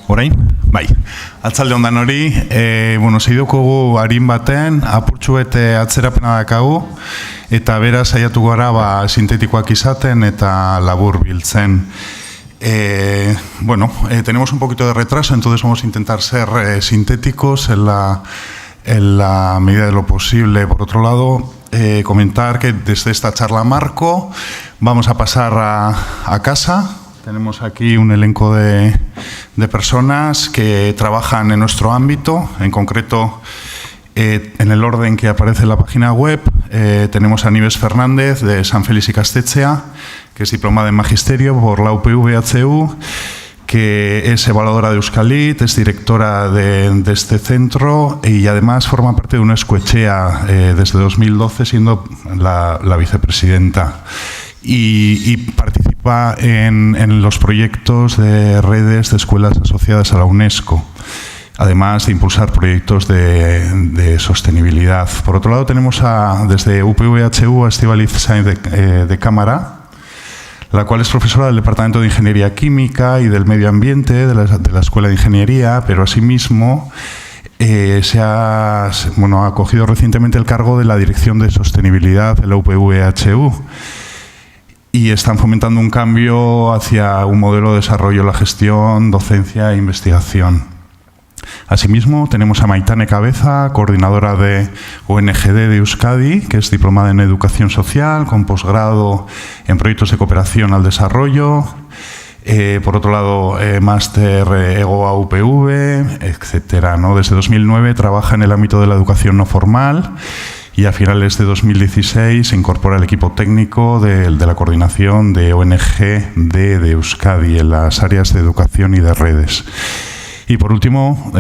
Orain? Bai. Atzalde ondan hori, seidukogu harin baten, apurtxu bete atzerapena dakagu, eta beraz saiatu gara sintetikoak izaten eta labur biltzen. Tenemos un poquito de retraso, entonces vamos a intentar ser sintéticos en la medida de lo posible. Por otro lado, comentar que desde esta charla marco vamos a pasar a casa. Tenemos aquí un elenco de personas que trabajan en nuestro ámbito, en concreto en el orden que aparece en la página web. Tenemos a Nieves Fernández de San Félix Ikastetxea, que es diplomada en Magisterio por la UPV-HU, que es evaluadora de Euskalit, es directora de este centro y además forma parte de una escuechea desde 2012, siendo la vicepresidenta. Y participa en los proyectos de redes de escuelas asociadas a la UNESCO, además de impulsar proyectos de sostenibilidad. Por otro lado, tenemos desde UPV-HU a Estíbaliz Sainz de Cámara, la cual es profesora del Departamento de Ingeniería Química y del Medio Ambiente de la Escuela de Ingeniería, pero asimismo ha cogido recientemente el cargo de la Dirección de Sostenibilidad de la UPV-HU. Y están fomentando un cambio hacia un modelo de desarrollo de la gestión, docencia e investigación. Asimismo, tenemos a Maitane Cabeza, coordinadora de ONGD de Euskadi, que es diplomada en Educación Social, con posgrado en proyectos de cooperación al desarrollo. Por otro lado, máster EGOA UPV, etc. Desde 2009 trabaja en el ámbito de la educación no formal y a finales de 2016 se incorpora al equipo técnico de la coordinación de ONGD de Euskadi en las áreas de educación y de redes. Y por último,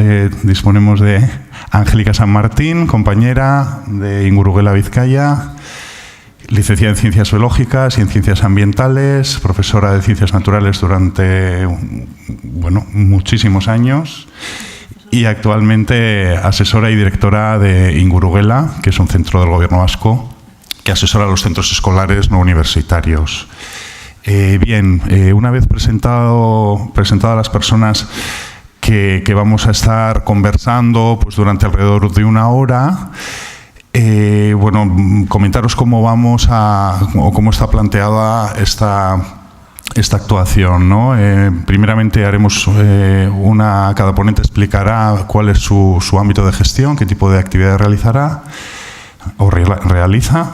disponemos de Angélica San Martín, compañera de Ingurugela Vizcaya, licenciada en Ciencias Biológicas y en Ciencias Ambientales, profesora de Ciencias Naturales durante muchísimos años y actualmente asesora y directora de Ingurugela, que es un centro del Gobierno vasco que asesora a los centros escolares no universitarios. Una vez presentado a las personas que vamos a estar conversando durante alrededor de una hora, comentaros cómo vamos o cómo está planteada esta actuación, Primeramente cada ponente explicará cuál es su ámbito de gestión, qué tipo de actividades realizará o realiza.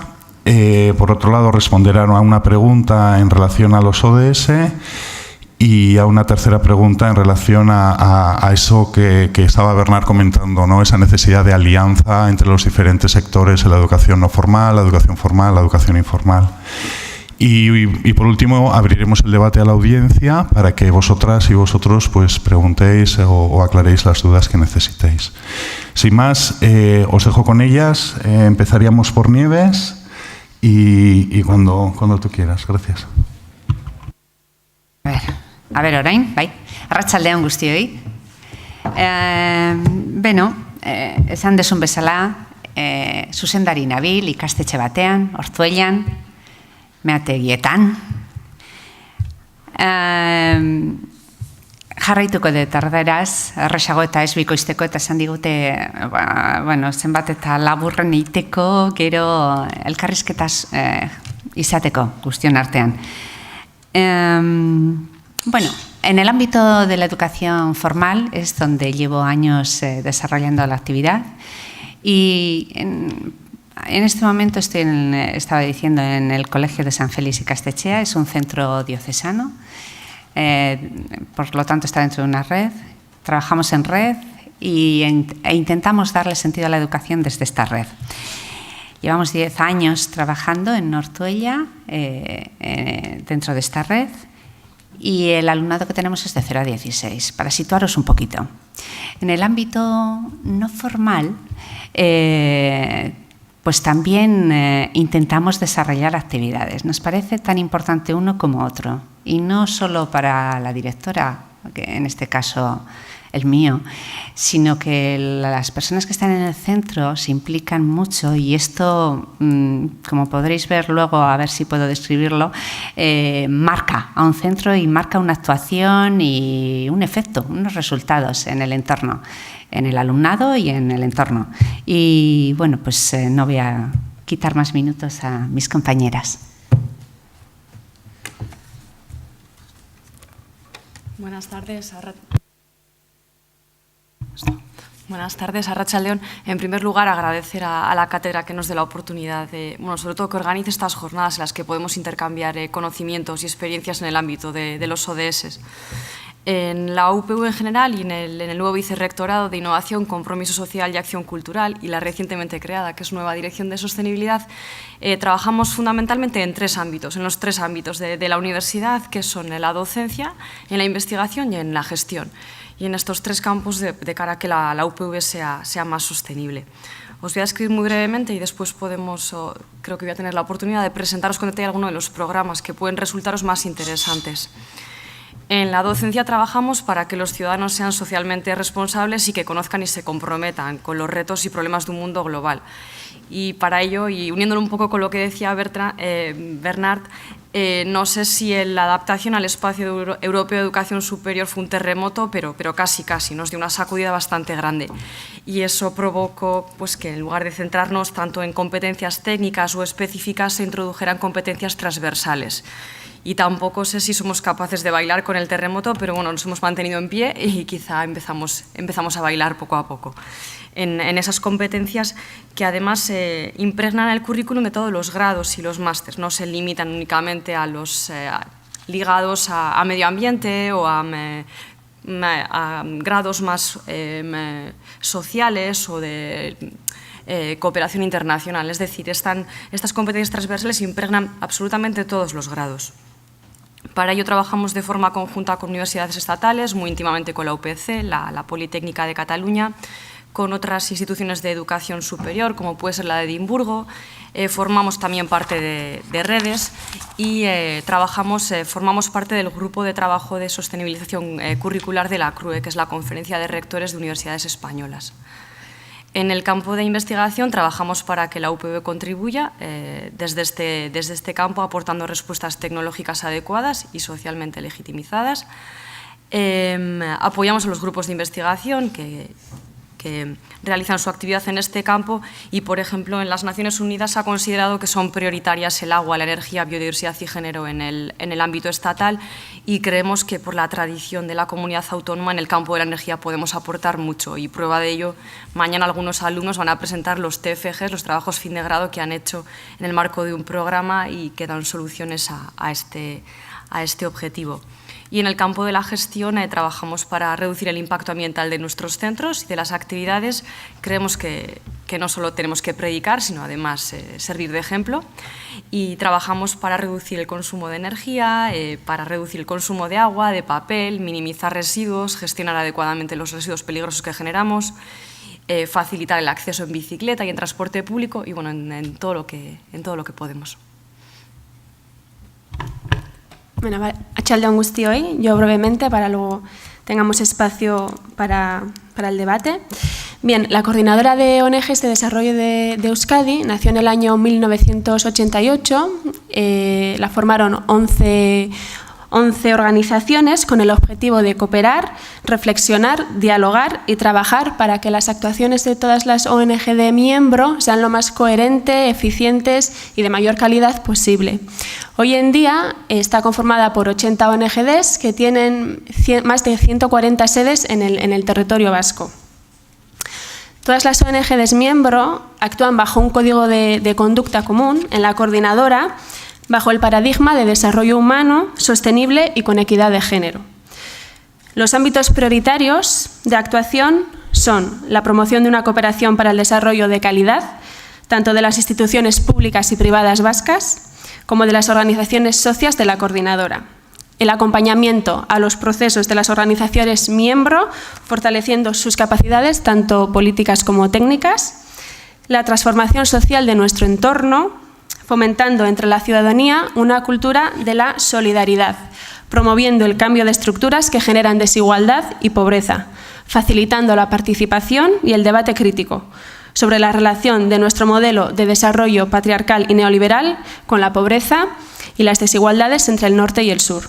Por otro lado, responderán a una pregunta en relación a los ODS y a una tercera pregunta en relación a eso que estaba Bernard comentando, esa necesidad de alianza entre los diferentes sectores en la educación no formal, la educación formal, la educación informal. Y por último, abriremos el debate a la audiencia para que vosotras y vosotros preguntéis o aclaréis las dudas que necesitéis. Sin más, os dejo con ellas. Empezaríamos por Nieves y cuando tú quieras. Gracias. A ver, orain, bai. Arratsaldean guztioi. Esan desun bezala, zuzendari nabil ikastetxe batean, Ortuellan, meategietan. Jarraituko dut erderaz, erresago eta ez bikoizteko, eta esan digute, zenbat eta laburren eiteko, gero elkarrizketaz izateko guztion artean. En el ámbito de la educación formal es donde llevo años desarrollando la actividad y en este momento estaba diciendo en el Colegio de San Félix Ikastetxea, es un centro diocesano, por lo tanto está dentro de una red, trabajamos en red e intentamos darle sentido a la educación desde esta red. Llevamos 10 años trabajando en Ortuella, dentro de esta red, y el alumnado que tenemos es de 0 a 16, para situaros un poquito. En el ámbito no formal, también intentamos desarrollar actividades. Nos parece tan importante uno como otro, y no solo para la directora, que en este caso el mío, sino que las personas que están en el centro se implican mucho y esto, como podréis ver luego, a ver si puedo describirlo, marca a un centro y marca una actuación y un efecto, unos resultados en el entorno, en el alumnado y en el entorno. Y bueno, pues no voy a quitar más minutos a mis compañeras. Buenas tardes, Arratsaldeon. En primer lugar, agradecer a la cátedra que nos dé la oportunidad de, sobre todo que organice estas jornadas en las que podemos intercambiar conocimientos y experiencias en el ámbito de los ODS. En la UPV en general y en el nuevo Vicerrectorado de Innovación, Compromiso Social y Acción Cultural y la recientemente creada, que es Nueva Dirección de Sostenibilidad, trabajamos fundamentalmente en los tres ámbitos de la universidad, que son en la docencia, en la investigación y en la gestión. Y en estos tres campos de cara a que la UPV sea más sostenible. Os voy a escribir muy brevemente y después creo que voy a tener la oportunidad de presentaros con detalle algunos de los programas que pueden resultaros más interesantes. En la docencia trabajamos para que los ciudadanos sean socialmente responsables y que conozcan y se comprometan con los retos y problemas de un mundo global. Y para ello, y uniéndolo un poco con lo que decía Bernard, no sé si la adaptación al espacio europeo de educación superior fue un terremoto, pero casi, nos dio una sacudida bastante grande. Y eso provocó pues, que en lugar de centrarnos tanto en competencias técnicas o específicas, se introdujeran competencias transversales. Y tampoco sé si somos capaces de bailar con el terremoto, pero bueno, nos hemos mantenido en pie y quizá empezamos a bailar poco a poco en esas competencias que además impregnan el currículum de todos los grados y los másters, no se limitan únicamente a los ligados a medio ambiente o a grados más sociales o de cooperación internacional, es decir, estas competencias transversales impregnan absolutamente todos los grados. Para ello trabajamos de forma conjunta con universidades estatales, muy íntimamente con la UPC, la Politécnica de Cataluña, con otras instituciones de educación superior, como puede ser la de Edimburgo. Formamos también parte de redes y formamos parte del grupo de trabajo de sostenibilización curricular de la CRUE, que es la Conferencia de Rectores de Universidades Españolas. En el campo de investigación trabajamos para que la UPV contribuya desde este campo aportando respuestas tecnológicas adecuadas y socialmente legitimizadas. Apoyamos a los grupos de investigación que realizan su actividad en este campo y, por ejemplo, en las Naciones Unidas se ha considerado que son prioritarias el agua, la energía, biodiversidad y género en el ámbito estatal y creemos que por la tradición de la comunidad autónoma en el campo de la energía podemos aportar mucho y prueba de ello, mañana algunos alumnos van a presentar los TFGs, los trabajos fin de grado que han hecho en el marco de un programa y que dan soluciones a este objetivo. Y en el campo de la gestión trabajamos para reducir el impacto ambiental de nuestros centros y de las actividades. Creemos que no solo tenemos que predicar, sino además servir de ejemplo. Y trabajamos para reducir el consumo de energía, para reducir el consumo de agua, de papel, minimizar residuos, gestionar adecuadamente los residuos peligrosos que generamos, facilitar el acceso en bicicleta y en transporte público y bueno, en todo lo que podemos. Bueno, arratsaldeon guztioi, yo brevemente para luego tengamos espacio para el debate. Bien, la Coordinadora de ONGs de Desarrollo de Euskadi nació en el año 1988, la formaron 11 organizaciones con el objetivo de cooperar, reflexionar, dialogar y trabajar para que las actuaciones de todas las ONG de miembro sean lo más coherentes, eficientes y de mayor calidad posible. Hoy en día está conformada por 80 ONGs que tienen más de 140 sedes en el territorio vasco. Todas las ONGs miembro actúan bajo un código de conducta común en la coordinadora bajo el paradigma de desarrollo humano, sostenible y con equidad de género. Los ámbitos prioritarios de actuación son la promoción de una cooperación para el desarrollo de calidad, tanto de las instituciones públicas y privadas vascas, como de las organizaciones socias de la coordinadora. El acompañamiento a los procesos de las organizaciones miembro, fortaleciendo sus capacidades, tanto políticas como técnicas. La transformación social de nuestro entorno, fomentando entre la ciudadanía una cultura de la solidaridad, promoviendo el cambio de estructuras que generan desigualdad y pobreza, facilitando la participación y el debate crítico sobre la relación de nuestro modelo de desarrollo patriarcal y neoliberal con la pobreza y las desigualdades entre el norte y el sur.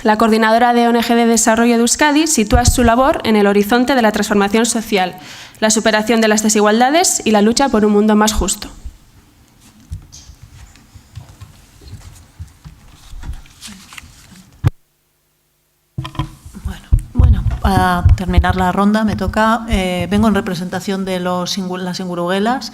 La coordinadora de ONG de Desarrollo de Euskadi sitúa su labor en el horizonte de la transformación social, la superación de las desigualdades y la lucha por un mundo más justo. Bueno, para terminar la ronda me toca, vengo en representación de las Inguruguelas.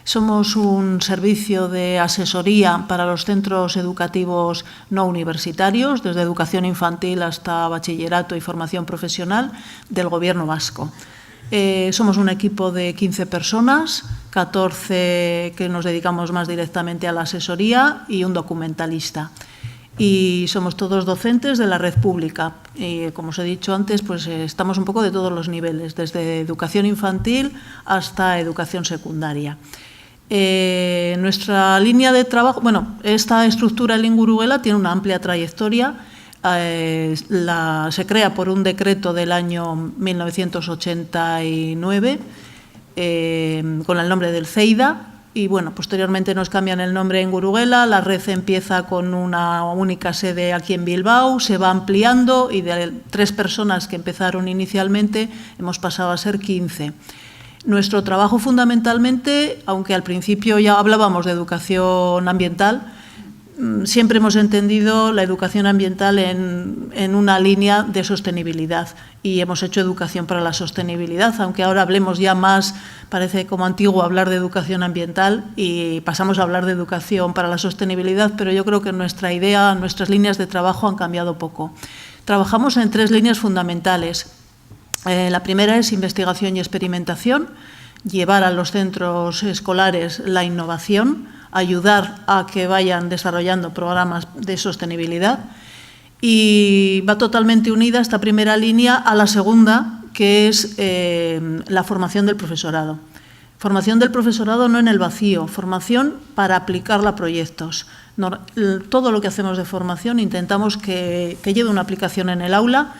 Somos un servicio de asesoría para los centros educativos no universitarios, desde educación infantil hasta bachillerato y formación profesional del Gobierno vasco. Somos un equipo de 15 personas, 14 que nos dedicamos más directamente a la asesoría y un documentalista. Y somos todos docentes de la red pública. Y, como os he dicho antes, pues estamos un poco de todos los niveles, desde educación infantil hasta educación secundaria. Nuestra línea de trabajo, bueno, esta estructura en Inguruguela tiene una amplia trayectoria. Se crea por un decreto del año 1989 con el nombre del CEIDA. Y bueno, posteriormente nos cambian el nombre en Inguruguela, la red empieza con una única sede aquí en Bilbao, se va ampliando y de 3 personas que empezaron inicialmente hemos pasado a ser 15. Nuestro trabajo fundamentalmente, aunque al principio ya hablábamos de educación ambiental, siempre hemos entendido la educación ambiental en una línea de sostenibilidad y hemos hecho educación para la sostenibilidad, aunque ahora hablemos ya más, parece como antiguo hablar de educación ambiental y pasamos a hablar de educación para la sostenibilidad, pero yo creo que nuestra idea, nuestras líneas de trabajo han cambiado poco. Trabajamos en 3 líneas fundamentales. La primera es investigación y experimentación, llevar a los centros escolares la innovación, ayudar a que vayan desarrollando programas de sostenibilidad y va totalmente unida esta primera línea a la segunda, que es la formación del profesorado. Formación del profesorado no en el vacío, formación para aplicarla a proyectos. Todo lo que hacemos de formación intentamos que lleve una aplicación en el aula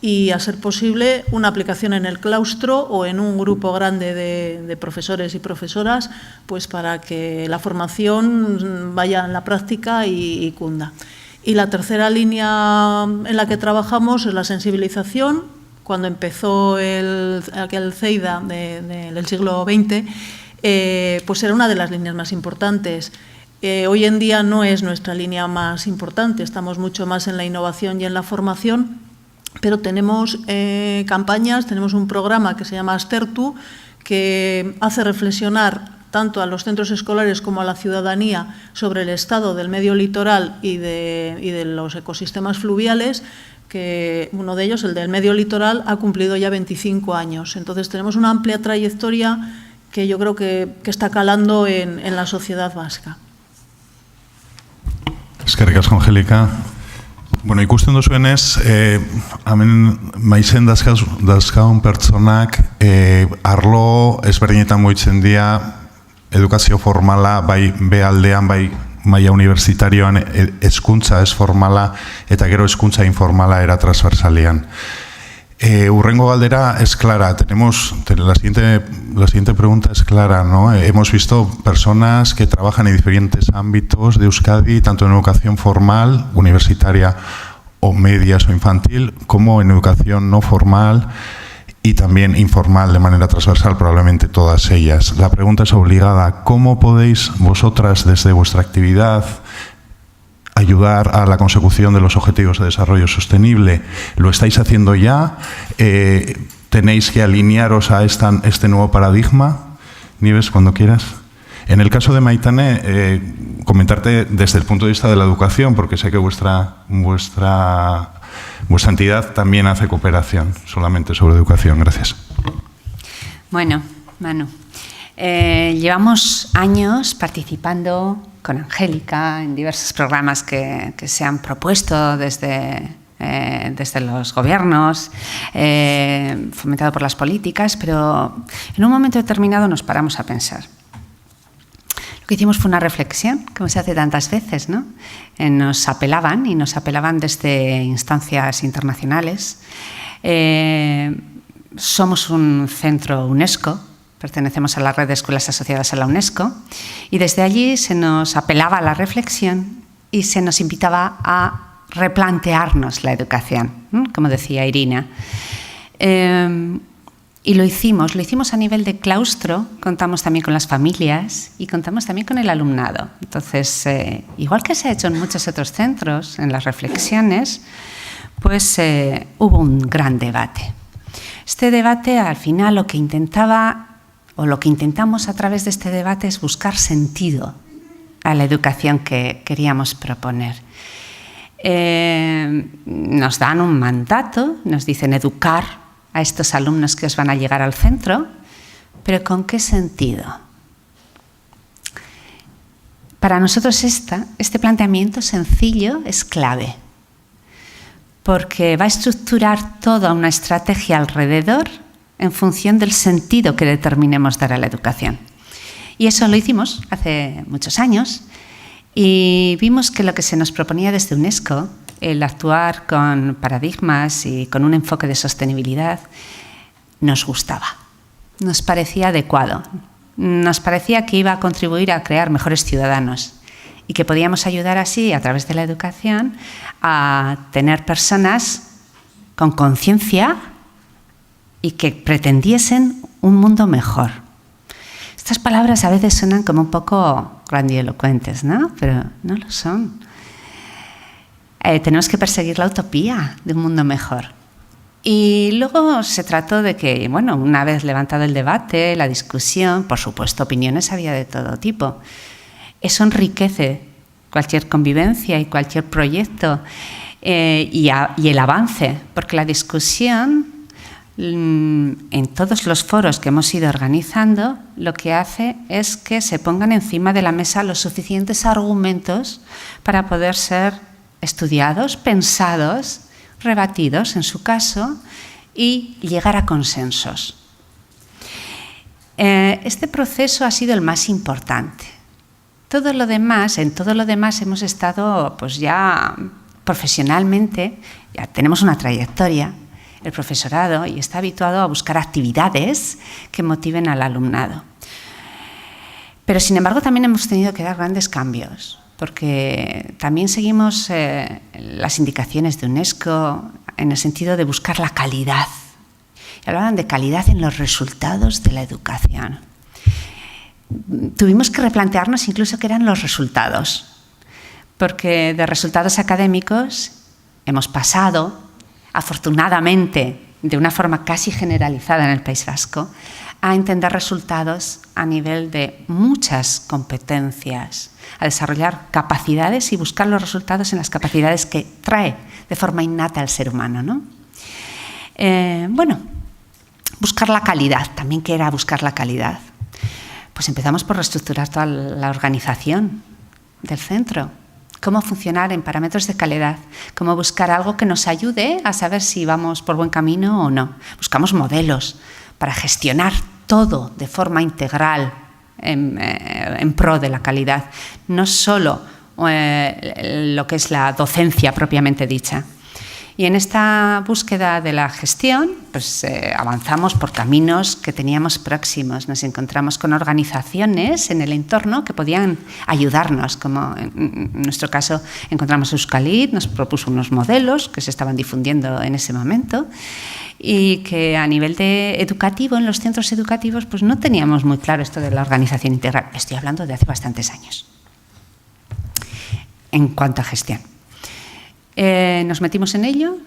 y, a ser posible, una aplicación en el claustro o en un grupo grande de profesores y profesoras, pues para que la formación vaya en la práctica y cunda. Y la tercera línea en la que trabajamos es la sensibilización. Cuando empezó aquel CEIDA del siglo XX, pues era una de las líneas más importantes. Hoy en día no es nuestra línea más importante, estamos mucho más en la innovación y en la formación, pero tenemos campañas, tenemos un programa que se llama Astertu, que hace reflexionar tanto a los centros escolares como a la ciudadanía sobre el estado del medio litoral y de los ecosistemas fluviales, que uno de ellos, el del medio litoral, ha cumplido ya 25 años. Entonces tenemos una amplia trayectoria que yo creo que está calando en la sociedad vasca. Eskerrik asko, Angélica. Bueno, ikusten duzuenez, hemen maizen dazkaun pertsonak arlo ezberdinetan mugitzen dira edukazio formala, bai behaldean, bai maila universitarioan hezkuntza ez formala eta gero hezkuntza informala era transversalean. Hurrengo galdera es clara. La siguiente pregunta es clara, ¿no? Hemos visto personas que trabajan en diferentes ámbitos de Euskadi, tanto en educación formal, universitaria o medias o infantil, como en educación no formal y también informal de manera transversal, probablemente todas ellas. La pregunta es obligada. ¿Cómo podéis vosotras, desde vuestra actividad, ayudar a la consecución de los objetivos de desarrollo sostenible? ¿Lo estáis haciendo ya? ¿Tenéis que alinearos a este nuevo paradigma? Nieves, cuando quieras. En el caso de Maitane, comentarte desde el punto de vista de la educación, porque sé que vuestra entidad también hace cooperación solamente sobre educación. Gracias. Bueno, Manu, llevamos años participando con Angélica en diversos programas que se han propuesto desde los gobiernos, fomentado por las políticas, pero en un momento determinado nos paramos a pensar. Lo que hicimos fue una reflexión, como se hace tantas veces, ¿no? Nos apelaban desde instancias internacionales somos un centro UNESCO, pertenecemos a la red de escuelas asociadas a la UNESCO, y desde allí se nos apelaba a la reflexión y se nos invitaba a replantearnos la educación, como decía Irina. Y lo hicimos a nivel de claustro, contamos también con las familias y contamos también con el alumnado. Entonces, igual que se ha hecho en muchos otros centros, en las reflexiones, pues hubo un gran debate. Este debate, al final, lo que intentamos a través de este debate es buscar sentido a la educación que queríamos proponer. Nos dan un mandato, nos dicen educar a estos alumnos que os van a llegar al centro, pero ¿con qué sentido? Para nosotros este planteamiento sencillo es clave, porque va a estructurar toda una estrategia alrededor en función del sentido que determinemos dar a la educación. Y eso lo hicimos hace muchos años y vimos que lo que se nos proponía desde UNESCO, el actuar con paradigmas y con un enfoque de sostenibilidad, nos gustaba, nos parecía adecuado, nos parecía que iba a contribuir a crear mejores ciudadanos y que podíamos ayudar así, a través de la educación, a tener personas con conciencia y que pretendiesen un mundo mejor. Estas palabras a veces suenan como un poco grandilocuentes, ¿no? Pero no lo son. Tenemos que perseguir la utopía de un mundo mejor. Y luego se trató de que, bueno, una vez levantado el debate, la discusión, por supuesto, opiniones había de todo tipo. Eso enriquece cualquier convivencia y cualquier proyecto y el avance, porque la discusión en todos los foros que hemos ido organizando lo que hace es que se pongan encima de la mesa los suficientes argumentos para poder ser estudiados, pensados, rebatidos en su caso y llegar a consensos. Este proceso ha sido el más importante. En todo lo demás hemos estado pues ya profesionalmente, ya tenemos una trayectoria, el profesorado, y está habituado a buscar actividades que motiven al alumnado. Pero sin embargo también hemos tenido que dar grandes cambios, porque también seguimos las indicaciones de UNESCO en el sentido de buscar la calidad. Y hablaban de calidad en los resultados de la educación. Tuvimos que replantearnos incluso qué eran los resultados, porque de resultados académicos hemos pasado, afortunadamente, de una forma casi generalizada en el País Vasco, a entender resultados a nivel de muchas competencias, a desarrollar capacidades y buscar los resultados en las capacidades que trae de forma innata el ser humano, ¿no? Buscar la calidad. ¿También qué era buscar la calidad? Pues empezamos por reestructurar toda la organización del centro. Cómo funcionar en parámetros de calidad, cómo buscar algo que nos ayude a saber si vamos por buen camino o no. Buscamos modelos para gestionar todo de forma integral en pro de la calidad, no solo lo que es la docencia propiamente dicha. Y en esta búsqueda de la gestión, pues avanzamos por caminos que teníamos próximos. Nos encontramos con organizaciones en el entorno que podían ayudarnos, como en nuestro caso encontramos Euskalit, nos propuso unos modelos que se estaban difundiendo en ese momento y que a nivel educativo, en los centros educativos, pues no teníamos muy claro esto de la organización integral. Estoy hablando de hace bastantes años. En cuanto a gestión. Nos metimos en ello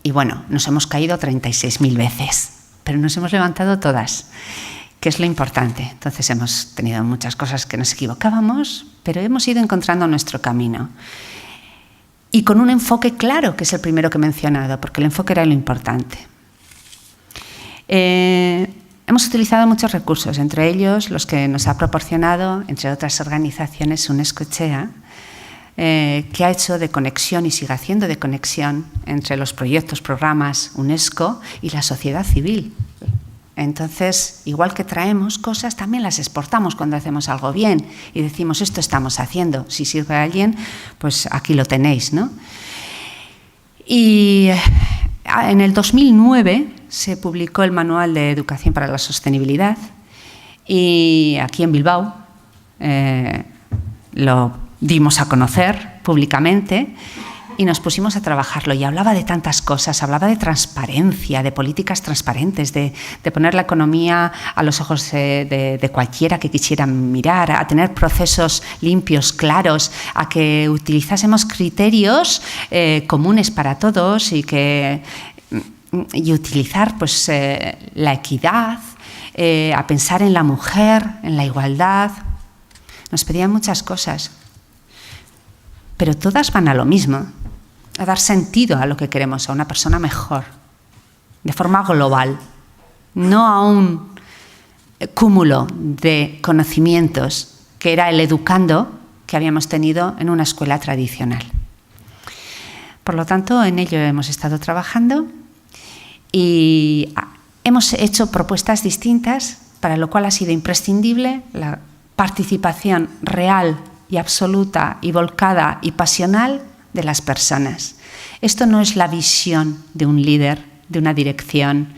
y bueno, nos hemos caído 36.000 veces, pero nos hemos levantado todas, que es lo importante. Entonces hemos tenido muchas cosas que nos equivocábamos, pero hemos ido encontrando nuestro camino. Y con un enfoque claro, que es el primero que he mencionado, porque el enfoque era lo importante. Hemos utilizado muchos recursos, entre ellos los que nos ha proporcionado, entre otras organizaciones, UNESCO-Echea, que ha hecho de conexión y sigue haciendo de conexión entre los proyectos, programas UNESCO y la sociedad civil. Entonces, igual que traemos cosas, también las exportamos cuando hacemos algo bien y decimos, esto estamos haciendo. Si sirve a alguien, pues aquí lo tenéis, ¿no? Y en el 2009 se publicó el Manual de Educación para la Sostenibilidad y aquí en Bilbao lo dimos a conocer públicamente y nos pusimos a trabajarlo, y hablaba de tantas cosas, hablaba de transparencia, de políticas transparentes, de poner la economía a los ojos de cualquiera que quisiera mirar, a tener procesos limpios, claros, a que utilizásemos criterios comunes para todos y utilizar pues, la equidad, a pensar en la mujer, en la igualdad. Nos pedían muchas cosas, pero todas van a lo mismo, a dar sentido a lo que queremos, a una persona mejor, de forma global, no a un cúmulo de conocimientos que era el educando que habíamos tenido en una escuela tradicional. Por lo tanto, en ello hemos estado trabajando y hemos hecho propuestas distintas, para lo cual ha sido imprescindible la participación real y absoluta y volcada y pasional de las personas. Esto no es la visión de un líder, de una dirección,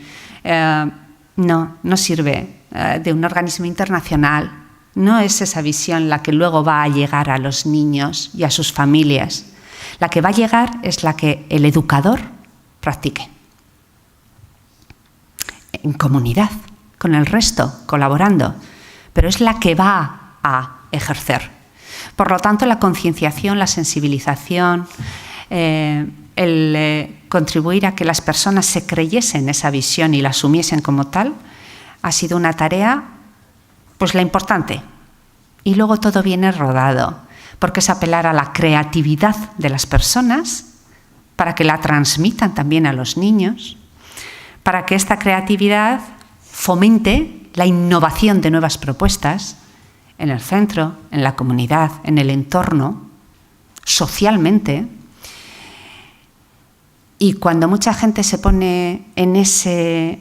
no sirve de un organismo internacional, no es esa visión la que luego va a llegar a los niños y a sus familias. La que va a llegar es la que el educador practique. En comunidad, con el resto, colaborando, pero es la que va a ejercer. Por lo tanto, la concienciación, la sensibilización, el contribuir a que las personas se creyesen esa visión y la asumiesen como tal, ha sido una tarea, pues la importante. Y luego todo viene rodado, porque es apelar a la creatividad de las personas para que la transmitan también a los niños, para que esta creatividad fomente la innovación de nuevas propuestas en el centro, en la comunidad, en el entorno, socialmente. Y cuando mucha gente se pone en ese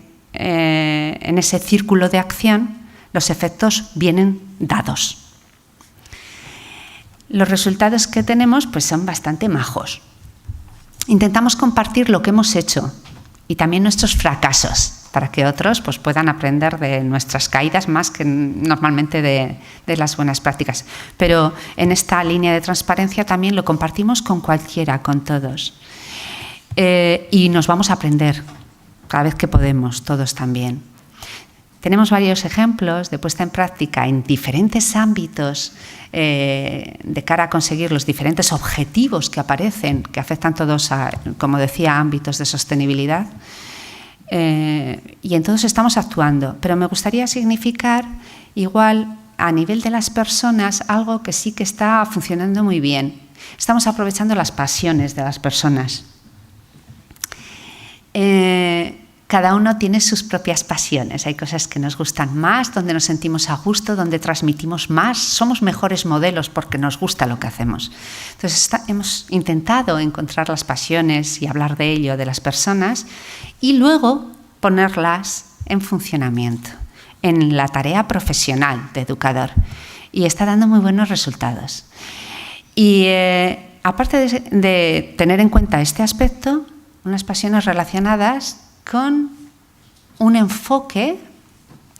círculo de acción, los efectos vienen dados. Los resultados que tenemos pues, son bastante majos. Intentamos compartir lo que hemos hecho y también nuestros fracasos, para que otros pues, puedan aprender de nuestras caídas más que normalmente de las buenas prácticas. Pero en esta línea de transparencia también lo compartimos con cualquiera, con todos. Y nos vamos a aprender cada vez que podemos, todos también. Tenemos varios ejemplos de puesta en práctica en diferentes ámbitos de cara a conseguir los diferentes objetivos que aparecen, que afectan todos a, como decía, ámbitos de sostenibilidad. Y entonces estamos actuando, pero me gustaría significar igual a nivel de las personas algo que sí que está funcionando muy bien. Estamos aprovechando las pasiones de las personas. Cada uno tiene sus propias pasiones. Hay cosas que nos gustan más, donde nos sentimos a gusto, donde transmitimos más, somos mejores modelos porque nos gusta lo que hacemos. Entonces hemos intentado encontrar las pasiones y hablar de ello, de las personas, y luego ponerlas en funcionamiento, en la tarea profesional de educador. Y está dando muy buenos resultados. Y aparte de tener en cuenta este aspecto, unas pasiones relacionadas con un enfoque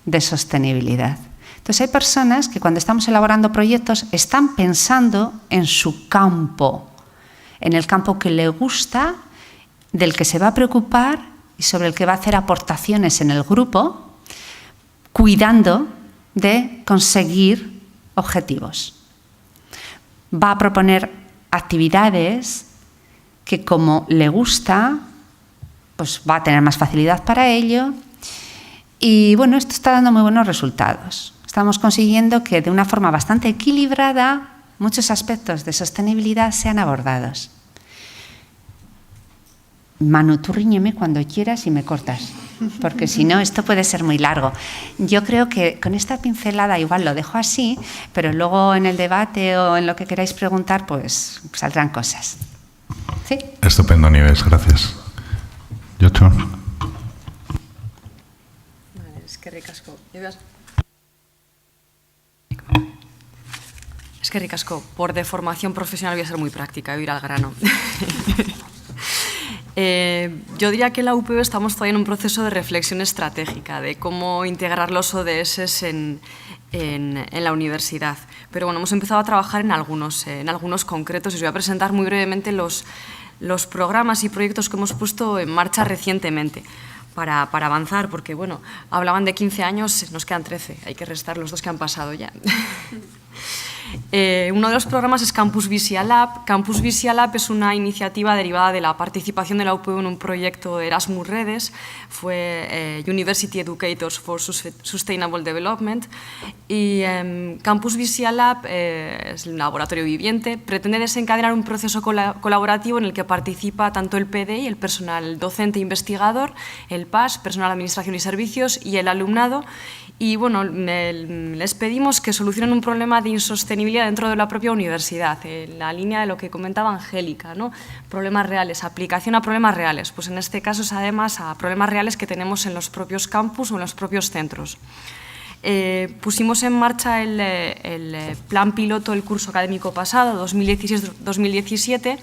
de sostenibilidad. Entonces hay personas que cuando estamos elaborando proyectos están pensando en su campo, en el campo que le gusta, del que se va a preocupar y sobre el que va a hacer aportaciones en el grupo, cuidando de conseguir objetivos. Va a proponer actividades que, como le gusta, pues va a tener más facilidad para ello. Y bueno, esto está dando muy buenos resultados. Estamos consiguiendo que de una forma bastante equilibrada muchos aspectos de sostenibilidad sean abordados. Manu, tú ríñeme cuando quieras y me cortas, porque si no esto puede ser muy largo. Yo creo que con esta pincelada igual lo dejo así, pero luego en el debate o en lo que queráis preguntar, pues saldrán cosas. ¿Sí? Estupendo, Nieves, gracias. Jotxo. Eskerrik asko. Eskerrik asko. Por de formación profesional voy a ser muy práctica, voy a ir al grano. Yo diría que en la UPV estamos todavía en un proceso de reflexión estratégica de cómo integrar los ODS en la universidad. Pero bueno, hemos empezado a trabajar en algunos concretos y os voy a presentar muy brevemente los programas y proyectos que hemos puesto en marcha recientemente para avanzar, porque bueno, hablaban de 15 años, nos quedan 13, hay que restar los 2 que han pasado ya. Uno de los programas es Campus Visia Lab. Campus Visia Lab es una iniciativa derivada de la participación de la UPV en un proyecto de Erasmus Redes, fue University Educators for Sustainable Development, y Campus Visia Lab es un laboratorio viviente, pretende desencadenar un proceso colaborativo en el que participa tanto el PDI, el personal docente e investigador, el PAS, personal de administración y servicios, y el alumnado. Y bueno, les pedimos que solucionen un problema de insostenibilidad dentro de la propia universidad, en la línea de lo que comentaba Angélica, ¿no? Problemas reales, aplicación a problemas reales. Pues en este caso es además a problemas reales que tenemos en los propios campus o en los propios centros. Pusimos en marcha el plan piloto del curso académico pasado, 2016-2017,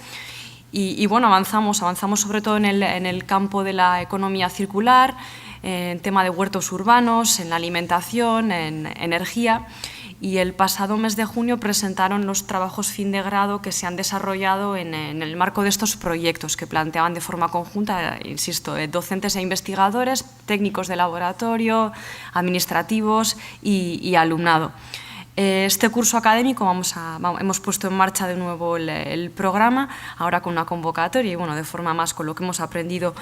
y bueno, avanzamos sobre todo en el campo de la economía circular, en tema de huertos urbanos, en la alimentación, en energía, y el pasado mes de junio presentaron los trabajos fin de grado que se han desarrollado en el marco de estos proyectos que planteaban de forma conjunta, insisto, docentes e investigadores, técnicos de laboratorio, administrativos y alumnado. Este curso académico hemos puesto en marcha de nuevo el programa, ahora con una convocatoria y bueno, de forma más con lo que hemos aprendido,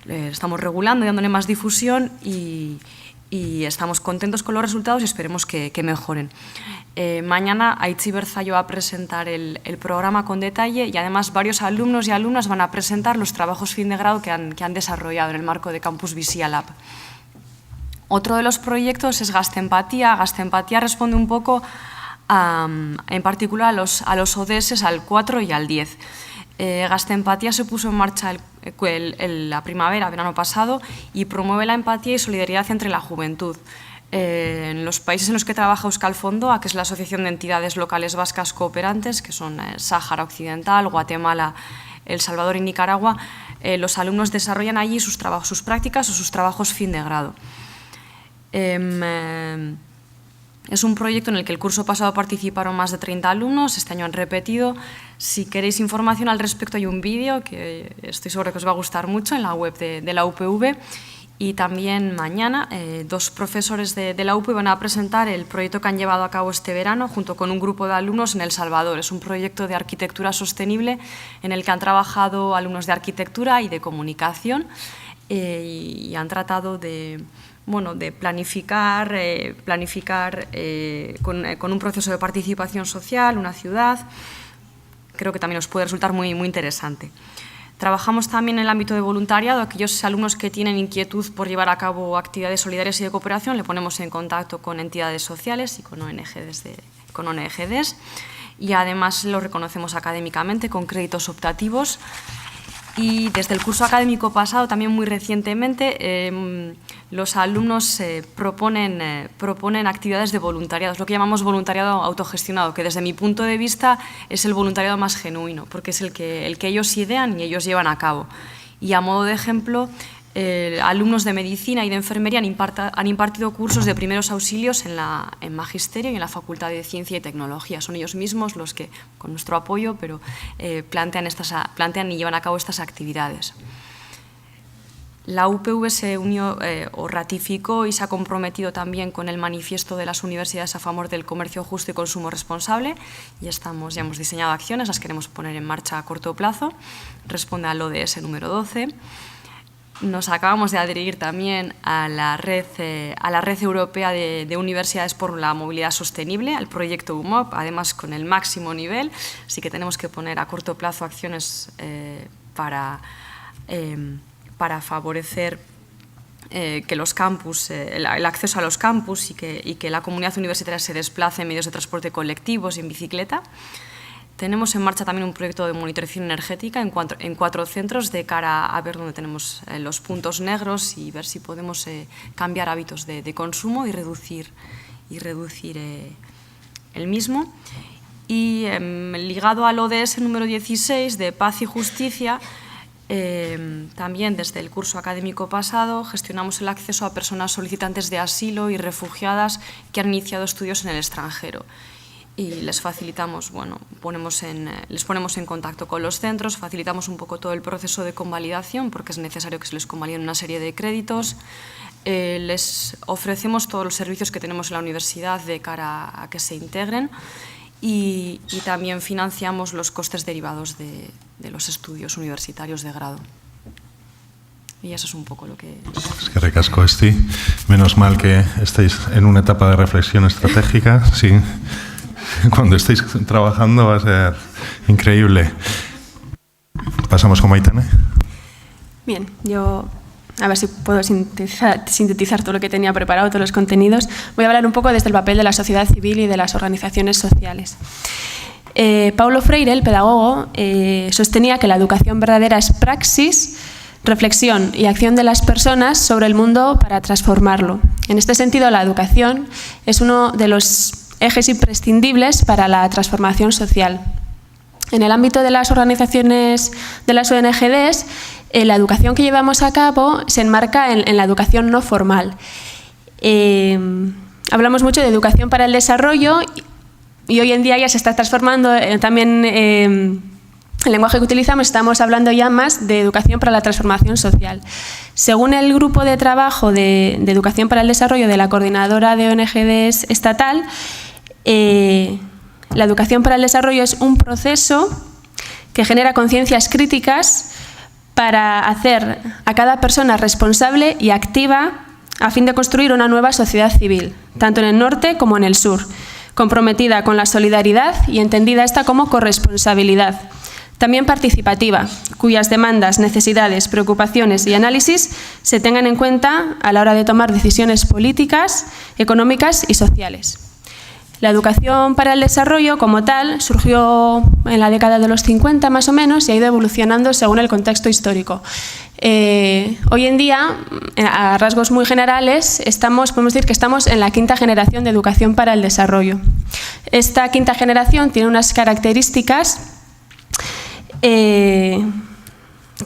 estamos regulando y dándole más difusión y estamos contentos con los resultados y esperemos que mejoren. Mañana Aitzi Berzayo va a presentar el programa con detalle y además varios alumnos y alumnas van a presentar los trabajos fin de grado que han desarrollado en el marco de Campus Visia Lab. Otro de los proyectos es Gaztempatía. Gaztempatía responde un poco, en particular, a los ODS, al 4 y al 10. Gaztempatía se puso en marcha la primavera, verano pasado, y promueve la empatía y solidaridad entre la juventud. En los países en los que trabaja Euskal Fondoa, que es la Asociación de Entidades Locales Vascas Cooperantes, que son Sáhara Occidental, Guatemala, El Salvador y Nicaragua, los alumnos desarrollan allí sus prácticas o sus trabajos fin de grado. Es un proyecto en el que el curso pasado participaron más de 30 alumnos, este año han repetido. Si queréis información al respecto hay un vídeo que estoy segura que os va a gustar mucho en la web de la UPV, y también mañana 2 profesores de la UPV van a presentar el proyecto que han llevado a cabo este verano junto con un grupo de alumnos en El Salvador. Es un proyecto de arquitectura sostenible en el que han trabajado alumnos de arquitectura y de comunicación y han tratado de planificar con un proceso de participación social, una ciudad. Creo que también os puede resultar muy interesante. Trabajamos también en el ámbito de voluntariado. Aquellos alumnos que tienen inquietud por llevar a cabo actividades solidarias y de cooperación, le ponemos en contacto con entidades sociales y con ONGs, y además lo reconocemos académicamente con créditos optativos. Y desde el curso académico pasado, también muy recientemente, los alumnos proponen actividades de voluntariado, es lo que llamamos voluntariado autogestionado, que desde mi punto de vista es el voluntariado más genuino, porque es el que ellos idean y ellos llevan a cabo. Y a modo de ejemplo, alumnos de medicina y de enfermería han impartido cursos de primeros auxilios en magisterio y en la Facultad de Ciencia y Tecnología. Son ellos mismos los que, con nuestro apoyo, pero plantean y llevan a cabo estas actividades. La UPV se unió o ratificó y se ha comprometido también con el manifiesto de las universidades a favor del comercio justo y consumo responsable. Ya hemos diseñado acciones, las queremos poner en marcha a corto plazo. Responde al ODS número 12. Nos acabamos de adherir también a la red europea de universidades por la movilidad sostenible, al proyecto UMOP, además con el máximo nivel, así que tenemos que poner a corto plazo acciones para favorecer que los campus, el acceso a los campus y que la comunidad universitaria se desplace en medios de transporte colectivos y en bicicleta. Tenemos en marcha también un proyecto de monitorización energética en 4 centros de cara a ver dónde tenemos los puntos negros y ver si podemos cambiar hábitos de consumo y reducir el mismo. Y ligado al ODS número 16 de paz y justicia, También desde el curso académico pasado gestionamos el acceso a personas solicitantes de asilo y refugiadas que han iniciado estudios en el extranjero. Y les facilitamos, bueno, les ponemos en contacto con los centros, facilitamos un poco todo el proceso de convalidación porque es necesario que se les convaliden una serie de créditos. Les ofrecemos todos los servicios que tenemos en la universidad de cara a que se integren y también financiamos los costes derivados de los estudios universitarios de grado. Y eso es un poco lo que... Es que recasco, Esti. Menos mal que estáis en una etapa de reflexión estratégica. Sí. Cuando estéis trabajando va a ser increíble. Pasamos con Maitane. Bien, yo a ver si puedo sintetizar todo lo que tenía preparado, todos los contenidos. Voy a hablar un poco desde el papel de la sociedad civil y de las organizaciones sociales. Paulo Freire, el pedagogo, sostenía que la educación verdadera es praxis, reflexión y acción de las personas sobre el mundo para transformarlo. En este sentido, la educación es uno de los ejes imprescindibles para la transformación social. En el ámbito de las organizaciones de las ONGs, la educación que llevamos a cabo se enmarca en la educación no formal. Hablamos mucho de educación para el desarrollo y hoy en día ya se está transformando también el lenguaje que utilizamos, estamos hablando ya más de educación para la transformación social. Según el grupo de trabajo de educación para el desarrollo de la Coordinadora de ONGs estatal, la educación para el desarrollo es un proceso que genera conciencias críticas para hacer a cada persona responsable y activa a fin de construir una nueva sociedad civil, tanto en el norte como en el sur, comprometida con la solidaridad y entendida esta como corresponsabilidad. También participativa, cuyas demandas, necesidades, preocupaciones y análisis se tengan en cuenta a la hora de tomar decisiones políticas, económicas y sociales. La educación para el desarrollo, como tal, surgió en la década de los 50 más o menos y ha ido evolucionando según el contexto histórico. Hoy en día, a rasgos muy generales, podemos decir que estamos en la quinta generación de educación para el desarrollo. Esta quinta generación tiene unas características que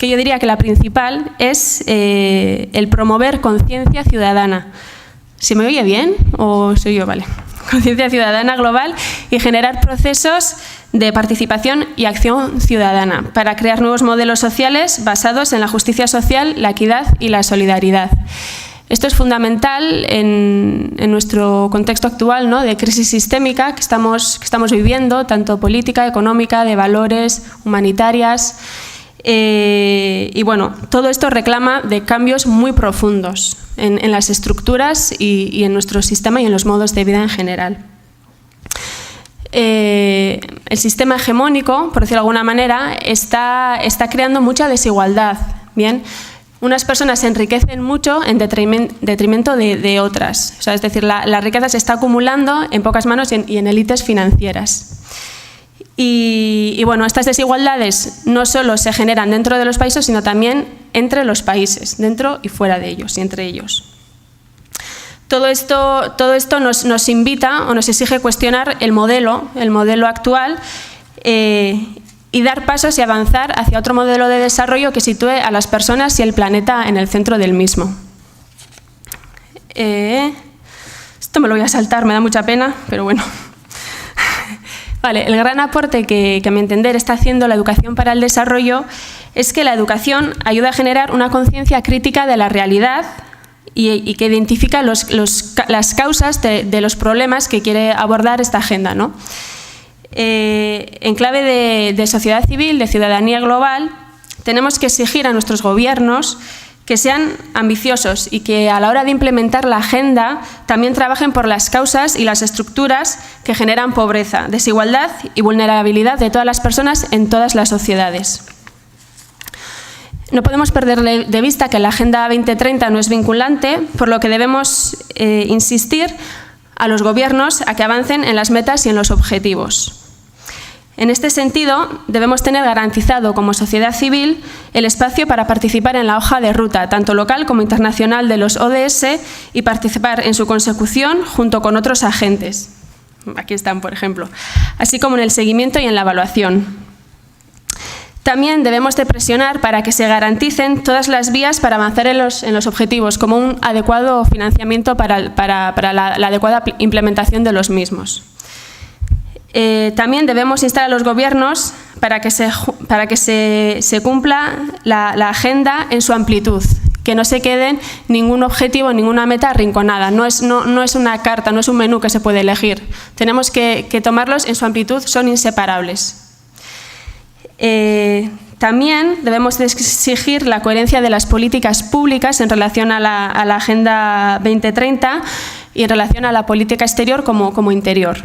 yo diría que la principal es el promover conciencia ciudadana. ¿Se me oye bien o soy yo? Vale. Conciencia ciudadana global y generar procesos de participación y acción ciudadana para crear nuevos modelos sociales basados en la justicia social, la equidad y la solidaridad. Esto es fundamental en nuestro contexto actual, ¿no?, de crisis sistémica que estamos viviendo, tanto política, económica, de valores, humanitarias. Y bueno, todo esto reclama de cambios muy profundos en las estructuras y en nuestro sistema y en los modos de vida en general. El sistema hegemónico, por decirlo de alguna manera, está creando mucha desigualdad. Bien, unas personas se enriquecen mucho en detrimento de otras. O sea, es decir, la riqueza se está acumulando en pocas manos y en élites financieras. Y bueno, estas desigualdades no solo se generan dentro de los países, sino también entre los países, dentro y fuera de ellos y entre ellos. Todo esto nos invita o nos exige cuestionar el modelo actual y dar pasos y avanzar hacia otro modelo de desarrollo que sitúe a las personas y el planeta en el centro del mismo. Esto me lo voy a saltar, me da mucha pena, pero bueno. Vale, el gran aporte que a mi entender está haciendo la educación para el desarrollo es que la educación ayuda a generar una conciencia crítica de la realidad y que identifica las causas de los problemas que quiere abordar esta agenda, ¿no? En clave de sociedad civil, de ciudadanía global, tenemos que exigir a nuestros gobiernos que sean ambiciosos y que a la hora de implementar la agenda también trabajen por las causas y las estructuras que generan pobreza, desigualdad y vulnerabilidad de todas las personas en todas las sociedades. No podemos perder de vista que la Agenda 2030 no es vinculante, por lo que debemos insistir a los gobiernos a que avancen en las metas y en los objetivos. En este sentido, debemos tener garantizado como sociedad civil el espacio para participar en la hoja de ruta, tanto local como internacional, de los ODS y participar en su consecución junto con otros agentes. Aquí están, por ejemplo, así como en el seguimiento y en la evaluación. También debemos de presionar para que se garanticen todas las vías para avanzar en los objetivos, como un adecuado financiamiento para la adecuada implementación de los mismos. También debemos instar a los gobiernos para que se cumpla la agenda en su amplitud, que no se queden ningún objetivo, ninguna meta arrinconada. No es una carta, no es un menú que se puede elegir. Tenemos que tomarlos en su amplitud, son inseparables. También debemos exigir la coherencia de las políticas públicas en relación a la Agenda 2030 y en relación a la política exterior como interior.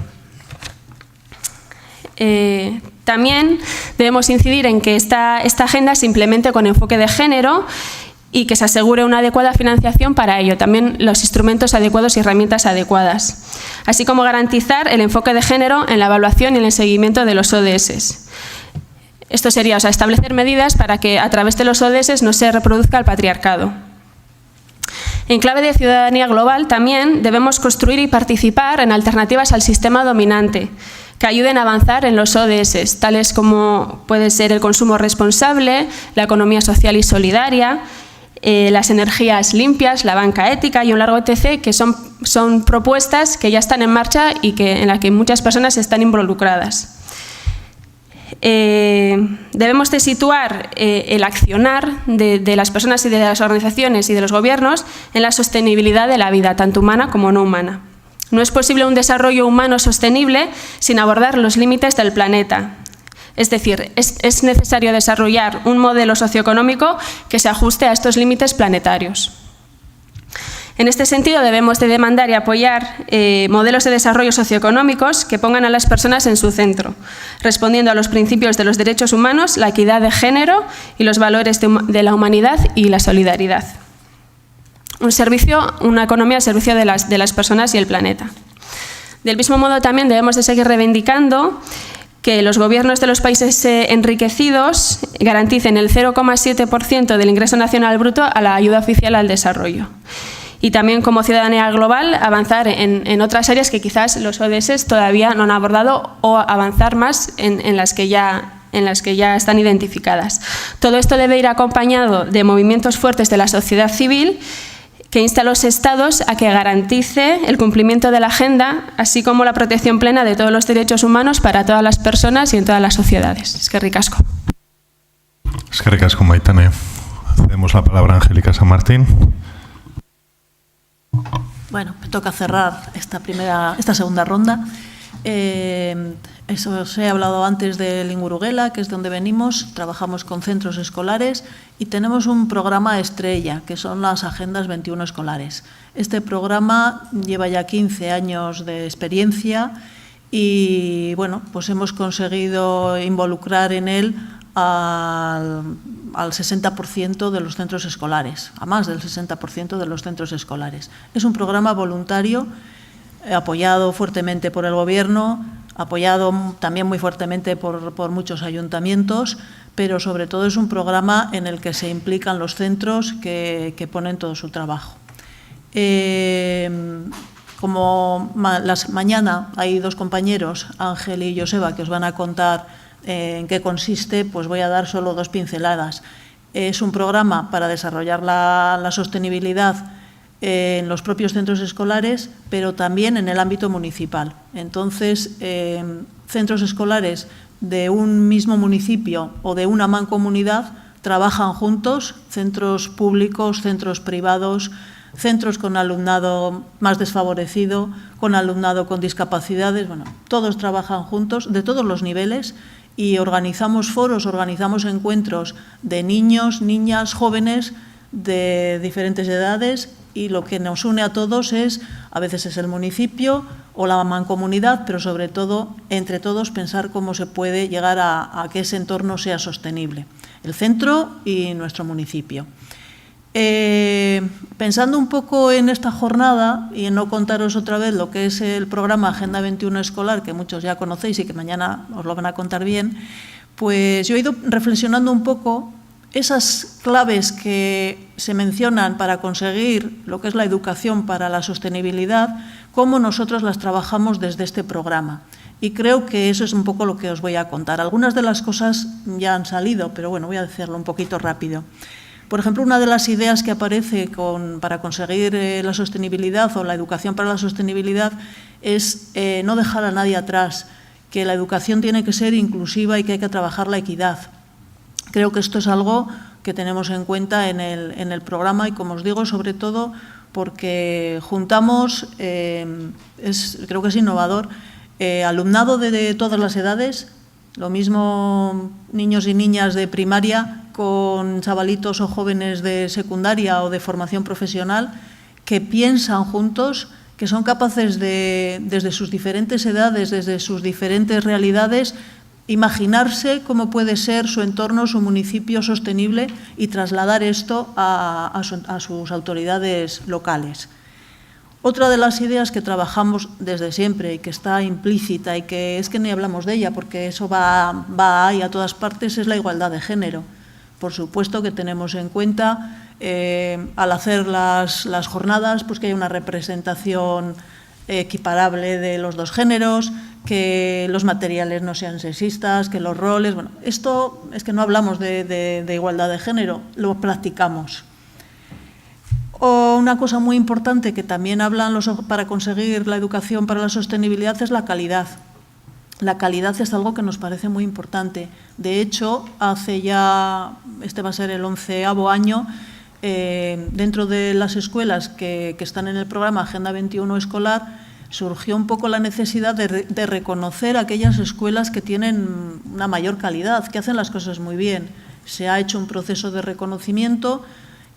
También debemos incidir en que esta agenda se implemente con enfoque de género y que se asegure una adecuada financiación para ello, también los instrumentos adecuados y herramientas adecuadas, así como garantizar el enfoque de género en la evaluación y en el seguimiento de los ODS. Esto sería, establecer medidas para que a través de los ODS no se reproduzca el patriarcado. En clave de ciudadanía global también debemos construir y participar en alternativas al sistema dominante que ayuden a avanzar en los ODS, tales como puede ser el consumo responsable, la economía social y solidaria, las energías limpias, la banca ética y un largo etcétera, que son propuestas que ya están en marcha y en las que muchas personas están involucradas. Debemos de situar el accionar de las personas y de las organizaciones y de los gobiernos en la sostenibilidad de la vida, tanto humana como no humana. No es posible un desarrollo humano sostenible sin abordar los límites del planeta. Es decir, es necesario desarrollar un modelo socioeconómico que se ajuste a estos límites planetarios. En este sentido, debemos de demandar y apoyar modelos de desarrollo socioeconómicos que pongan a las personas en su centro, respondiendo a los principios de los derechos humanos, la equidad de género y los valores de la humanidad y la solidaridad. Una economía al servicio de las personas y el planeta. Del mismo modo, también debemos de seguir reivindicando que los gobiernos de los países enriquecidos garanticen el 0,7% del ingreso nacional bruto a la ayuda oficial al desarrollo. Y también, como ciudadanía global, avanzar en otras áreas que quizás los ODS todavía no han abordado o avanzar más en las que ya están identificadas. Todo esto debe ir acompañado de movimientos fuertes de la sociedad civil que insta a los Estados a que garantice el cumplimiento de la agenda, así como la protección plena de todos los derechos humanos para todas las personas y en todas las sociedades. Eskerrik asko. Eskerrik asko, Maitane. Cedemos la palabra a Angélica San Martín. Bueno, me toca cerrar esta segunda ronda. Os he hablado antes del Ingurugela, que es de donde venimos. Trabajamos con centros escolares y tenemos un programa estrella, que son las Agendas 21 escolares. Este programa lleva ya 15 años de experiencia y bueno, pues hemos conseguido involucrar en él al 60% de los centros escolares, a más del 60% de los centros escolares. Es un programa voluntario, apoyado fuertemente por el Gobierno, apoyado también muy fuertemente por muchos ayuntamientos, pero sobre todo es un programa en el que se implican los centros que ponen todo su trabajo. Como mañana hay dos compañeros, Ángel y Joseba, que os van a contar en qué consiste, pues voy a dar solo dos pinceladas. Es un programa para desarrollar la sostenibilidad en los propios centros escolares, pero también en el ámbito municipal. Entonces, centros escolares de un mismo municipio o de una mancomunidad trabajan juntos, centros públicos, centros privados, centros con alumnado más desfavorecido, con alumnado con discapacidades, bueno, todos trabajan juntos, de todos los niveles, y organizamos foros, organizamos encuentros de niños, niñas, jóvenes de diferentes edades, y lo que nos une a todos a veces es el municipio o la mancomunidad, pero sobre todo, entre todos, pensar cómo se puede llegar a que ese entorno sea sostenible, el centro y nuestro municipio. Pensando un poco en esta jornada y en no contaros otra vez lo que es el programa Agenda 21 escolar, que muchos ya conocéis y que mañana os lo van a contar bien, pues yo he ido reflexionando un poco esas claves que se mencionan para conseguir lo que es la educación para la sostenibilidad, cómo nosotros las trabajamos desde este programa. Y creo que eso es un poco lo que os voy a contar. Algunas de las cosas ya han salido, pero bueno, voy a decirlo un poquito rápido. Por ejemplo, una de las ideas que aparece para conseguir la sostenibilidad o la educación para la sostenibilidad es no dejar a nadie atrás, que la educación tiene que ser inclusiva y que hay que trabajar la equidad. Creo que esto es algo que tenemos en cuenta en el programa y, como os digo, sobre todo porque juntamos, creo que es innovador, alumnado de todas las edades, lo mismo niños y niñas de primaria con chavalitos o jóvenes de secundaria o de formación profesional que piensan juntos, que son capaces de, desde sus diferentes edades, desde sus diferentes realidades, imaginarse cómo puede ser su entorno, su municipio sostenible y trasladar esto a sus autoridades locales. Otra de las ideas que trabajamos desde siempre y que está implícita y que es que ni hablamos de ella porque eso va ahí a todas partes es la igualdad de género. Por supuesto que tenemos en cuenta al hacer las jornadas pues que hay una representación equiparable de los dos géneros, que los materiales no sean sexistas, que los roles… Bueno, esto es que no hablamos de igualdad de género, lo practicamos. O una cosa muy importante que también hablan para conseguir la educación para la sostenibilidad es la calidad. La calidad es algo que nos parece muy importante. De hecho, hace ya, este va a ser el 11º año, dentro de las escuelas que están en el programa Agenda 21 escolar, surgió un poco la necesidad de reconocer aquellas escuelas que tienen una mayor calidad, que hacen las cosas muy bien. Se ha hecho un proceso de reconocimiento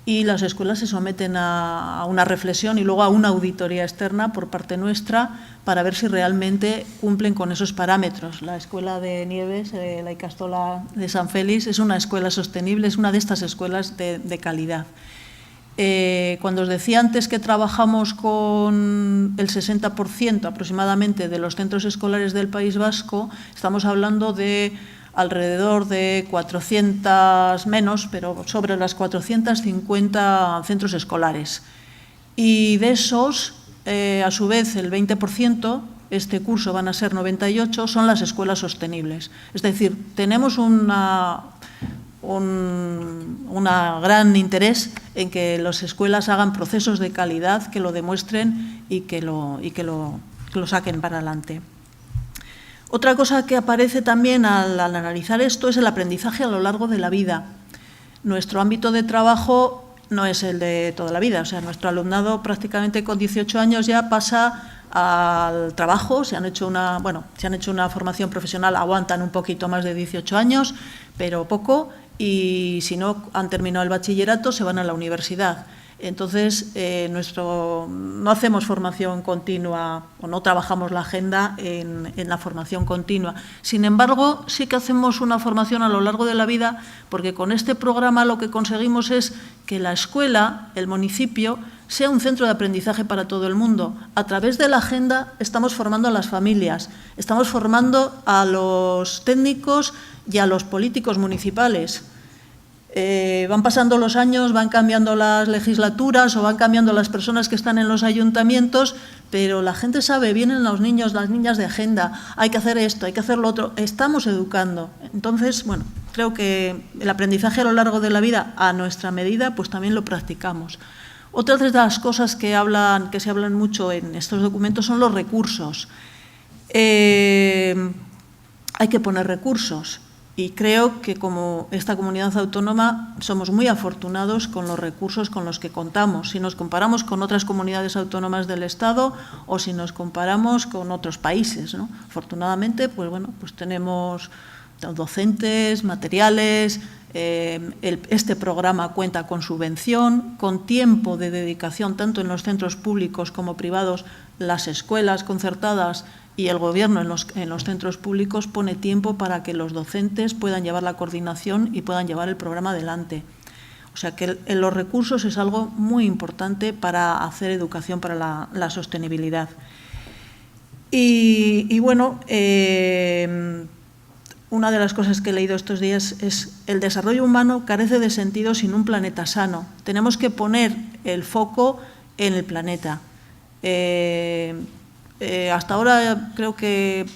y las escuelas se someten a una reflexión y luego a una auditoría externa por parte nuestra para ver si realmente cumplen con esos parámetros. La Escuela de Nieves, la Icastola de San Félix, es una escuela sostenible, es una de estas escuelas de calidad. Cuando os decía antes que trabajamos con el 60% aproximadamente de los centros escolares del País Vasco, estamos hablando de alrededor de 400 menos, pero sobre las 450 centros escolares. Y de esos, a su vez, el 20%, este curso van a ser 98, son las escuelas sostenibles. Es decir, tenemos un gran interés en que las escuelas hagan procesos de calidad que lo demuestren y que lo saquen para adelante. Otra cosa que aparece también al analizar esto es el aprendizaje a lo largo de la vida. Nuestro ámbito de trabajo no es el de toda la vida, o sea, nuestro alumnado prácticamente con 18 años ya pasa al trabajo, se han hecho una formación profesional, aguantan un poquito más de 18 años, pero poco, y si no han terminado el bachillerato se van a la universidad. Entonces, no hacemos formación continua o no trabajamos la agenda en la formación continua. Sin embargo, sí que hacemos una formación a lo largo de la vida porque con este programa lo que conseguimos es que la escuela, el municipio, sea un centro de aprendizaje para todo el mundo. A través de la agenda estamos formando a las familias, estamos formando a los técnicos y a los políticos municipales. Van pasando los años, van cambiando las legislaturas o van cambiando las personas que están en los ayuntamientos, pero la gente sabe, vienen los niños, las niñas de agenda, hay que hacer esto, hay que hacer lo otro, estamos educando. Entonces, bueno, creo que el aprendizaje a lo largo de la vida, a nuestra medida, pues también lo practicamos. Otra de las cosas que se hablan mucho en estos documentos son los recursos. Hay que poner recursos. Y creo que como esta comunidad autónoma somos muy afortunados con los recursos con los que contamos, si nos comparamos con otras comunidades autónomas del Estado o si nos comparamos con otros países, ¿no? Afortunadamente, pues bueno, pues tenemos docentes, materiales, este programa cuenta con subvención, con tiempo de dedicación tanto en los centros públicos como privados, las escuelas concertadas y el Gobierno en los centros públicos pone tiempo para que los docentes puedan llevar la coordinación y puedan llevar el programa adelante. O sea que los recursos es algo muy importante para hacer educación para la sostenibilidad. Y bueno, una de las cosas que he leído estos días es el desarrollo humano carece de sentido sin un planeta sano. Tenemos que poner el foco en el planeta. Hasta ahora creo que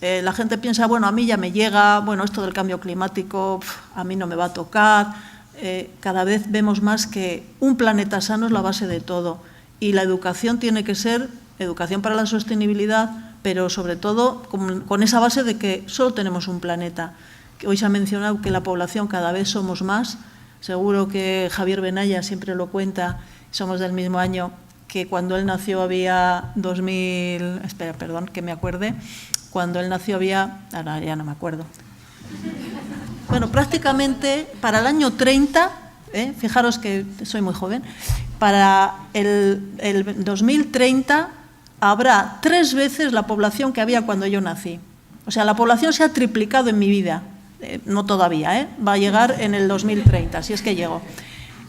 la gente piensa, bueno, a mí ya me llega, bueno, esto del cambio climático a mí no me va a tocar. Cada vez vemos más que un planeta sano es la base de todo y la educación tiene que ser educación para la sostenibilidad, pero sobre todo con esa base de que solo tenemos un planeta. Hoy se ha mencionado que la población cada vez somos más. Seguro que Javier Benaya siempre lo cuenta, somos del mismo año, que cuando él nació había 2000... Espera, perdón, que me acuerde. Cuando él nació había... Ahora ya no me acuerdo. Bueno, prácticamente para el año 30, fijaros que soy muy joven, para el 2030 habrá 3 veces la población que había cuando yo nací. O sea, la población se ha triplicado en mi vida. No todavía, va a llegar en el 2030, si es que llego.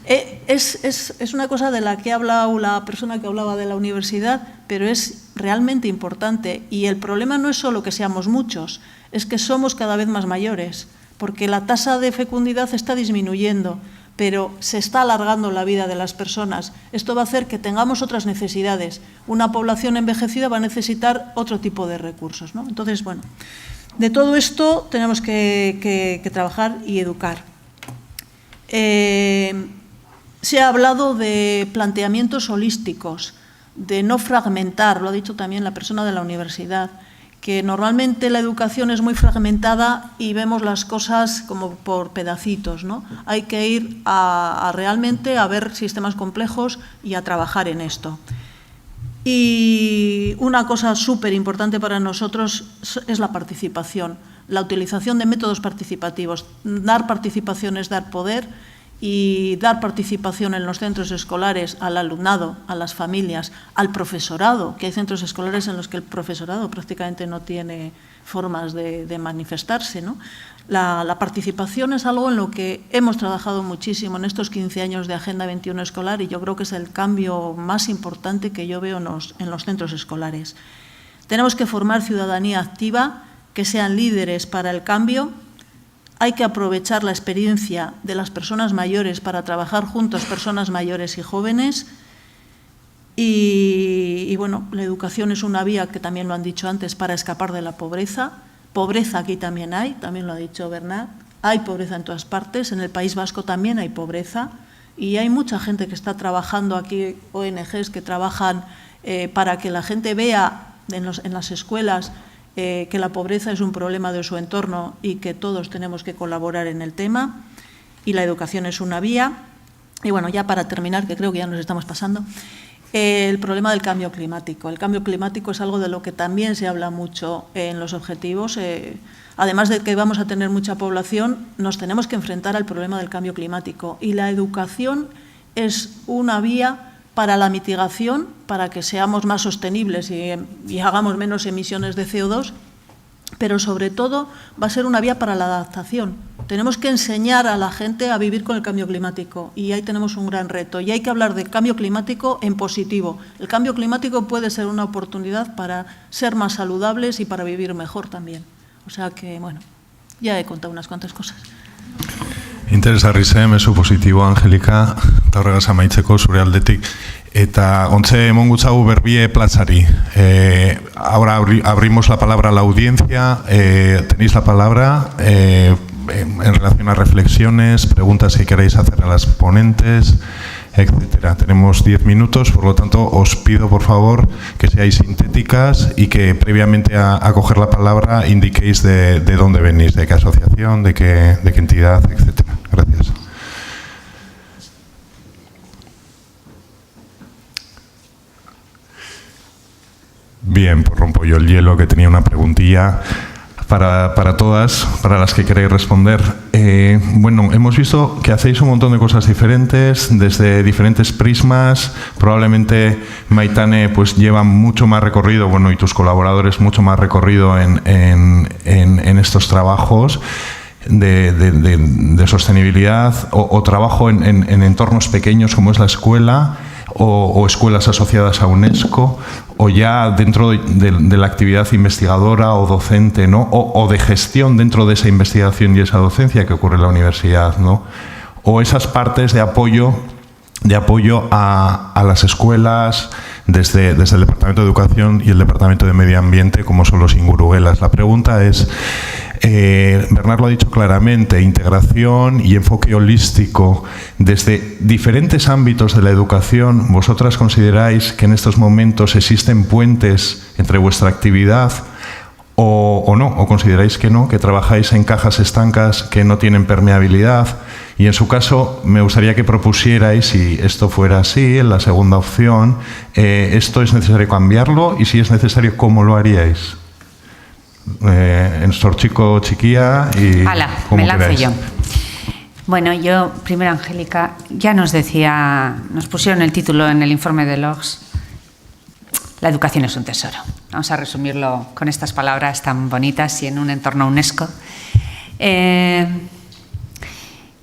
Es una cosa de la que ha hablado la persona que hablaba de la universidad, pero es realmente importante. Y el problema no es solo que seamos muchos, es que somos cada vez más mayores, porque la tasa de fecundidad está disminuyendo, pero se está alargando la vida de las personas. Esto va a hacer que tengamos otras necesidades. Una población envejecida va a necesitar otro tipo de recursos, ¿no? Entonces, bueno, de todo esto tenemos que trabajar y educar. Se ha hablado de planteamientos holísticos, de no fragmentar, lo ha dicho también la persona de la universidad, que normalmente la educación es muy fragmentada y vemos las cosas como por pedacitos, ¿no? Hay que ir realmente a ver sistemas complejos y a trabajar en esto. Y una cosa súper importante para nosotros es la participación, la utilización de métodos participativos. Dar participación es dar poder, y dar participación en los centros escolares al alumnado, a las familias, al profesorado, que hay centros escolares en los que el profesorado prácticamente no tiene formas de manifestarse, ¿no? La participación es algo en lo que hemos trabajado muchísimo en estos 15 años de Agenda 21 escolar y yo creo que es el cambio más importante que yo veo en los centros escolares. Tenemos que formar ciudadanía activa, que sean líderes para el cambio. Hay que aprovechar la experiencia de las personas mayores para trabajar juntos, personas mayores y jóvenes. Y bueno, la educación es una vía, que también lo han dicho antes, para escapar de la pobreza. Pobreza aquí también hay, también lo ha dicho Bernat. Hay pobreza en todas partes, en el País Vasco también hay pobreza. Y hay mucha gente que está trabajando aquí, ONGs que trabajan para que la gente vea en las escuelas que la pobreza es un problema de su entorno y que todos tenemos que colaborar en el tema, y la educación es una vía. Y bueno, ya para terminar, que creo que ya nos estamos pasando, el problema del cambio climático. El cambio climático es algo de lo que también se habla mucho en los objetivos. Además de que vamos a tener mucha población, nos tenemos que enfrentar al problema del cambio climático, y la educación es una vía para la mitigación, para que seamos más sostenibles y hagamos menos emisiones de CO2, pero sobre todo va a ser una vía para la adaptación. Tenemos que enseñar a la gente a vivir con el cambio climático y ahí tenemos un gran reto. Y hay que hablar del cambio climático en positivo. El cambio climático puede ser una oportunidad para ser más saludables y para vivir mejor también. O sea que, bueno, ya he contado unas cuantas cosas. Interesgarri zen, mezu positibo, Angelika, eta horregaz amaitzeko zure aldetik. Eta ontze emongo txau berbie plazari. Ahora abrimos la palabra a la audiencia. Tenéis la palabra en relación a reflexiones, preguntas que queráis hacer a las ponentes, etcétera. Tenemos 10 minutos, por lo tanto, os pido, por favor, que seáis sintéticas y que previamente a coger la palabra indiquéis de dónde venís, de qué asociación, de qué entidad, etcétera. Gracias. Bien, pues rompo yo el hielo, que tenía una preguntilla para todas, para las que queréis responder. Bueno, hemos visto que hacéis un montón de cosas diferentes, desde diferentes prismas. Probablemente Maitane pues lleva mucho más recorrido, bueno, y tus colaboradores mucho más recorrido en estos trabajos de sostenibilidad o trabajo en entornos pequeños como es la escuela o escuelas asociadas a UNESCO, o ya dentro de la actividad investigadora o docente, ¿no? O de gestión dentro de esa investigación y esa docencia que ocurre en la universidad, ¿no? O esas partes de apoyo a las escuelas, desde el Departamento de Educación y el Departamento de Medio Ambiente, como son los Inguruguelas. La pregunta es, Bernard lo ha dicho claramente, integración y enfoque holístico desde diferentes ámbitos de la educación. ¿Vosotras consideráis que en estos momentos existen puentes entre vuestra actividad o no? ¿O consideráis que no, que trabajáis en cajas estancas que no tienen permeabilidad? Y en su caso, me gustaría que propusierais, si esto fuera así, en la segunda opción, ¿esto es necesario cambiarlo? Y si es necesario, ¿cómo lo haríais? En Sorchico, Chiquía y... Hala, me lanzo yo. Bueno, yo, primero, Angélica, ya nos pusieron el título en el informe de Logs. La educación es un tesoro. Vamos a resumirlo con estas palabras tan bonitas y en un entorno UNESCO.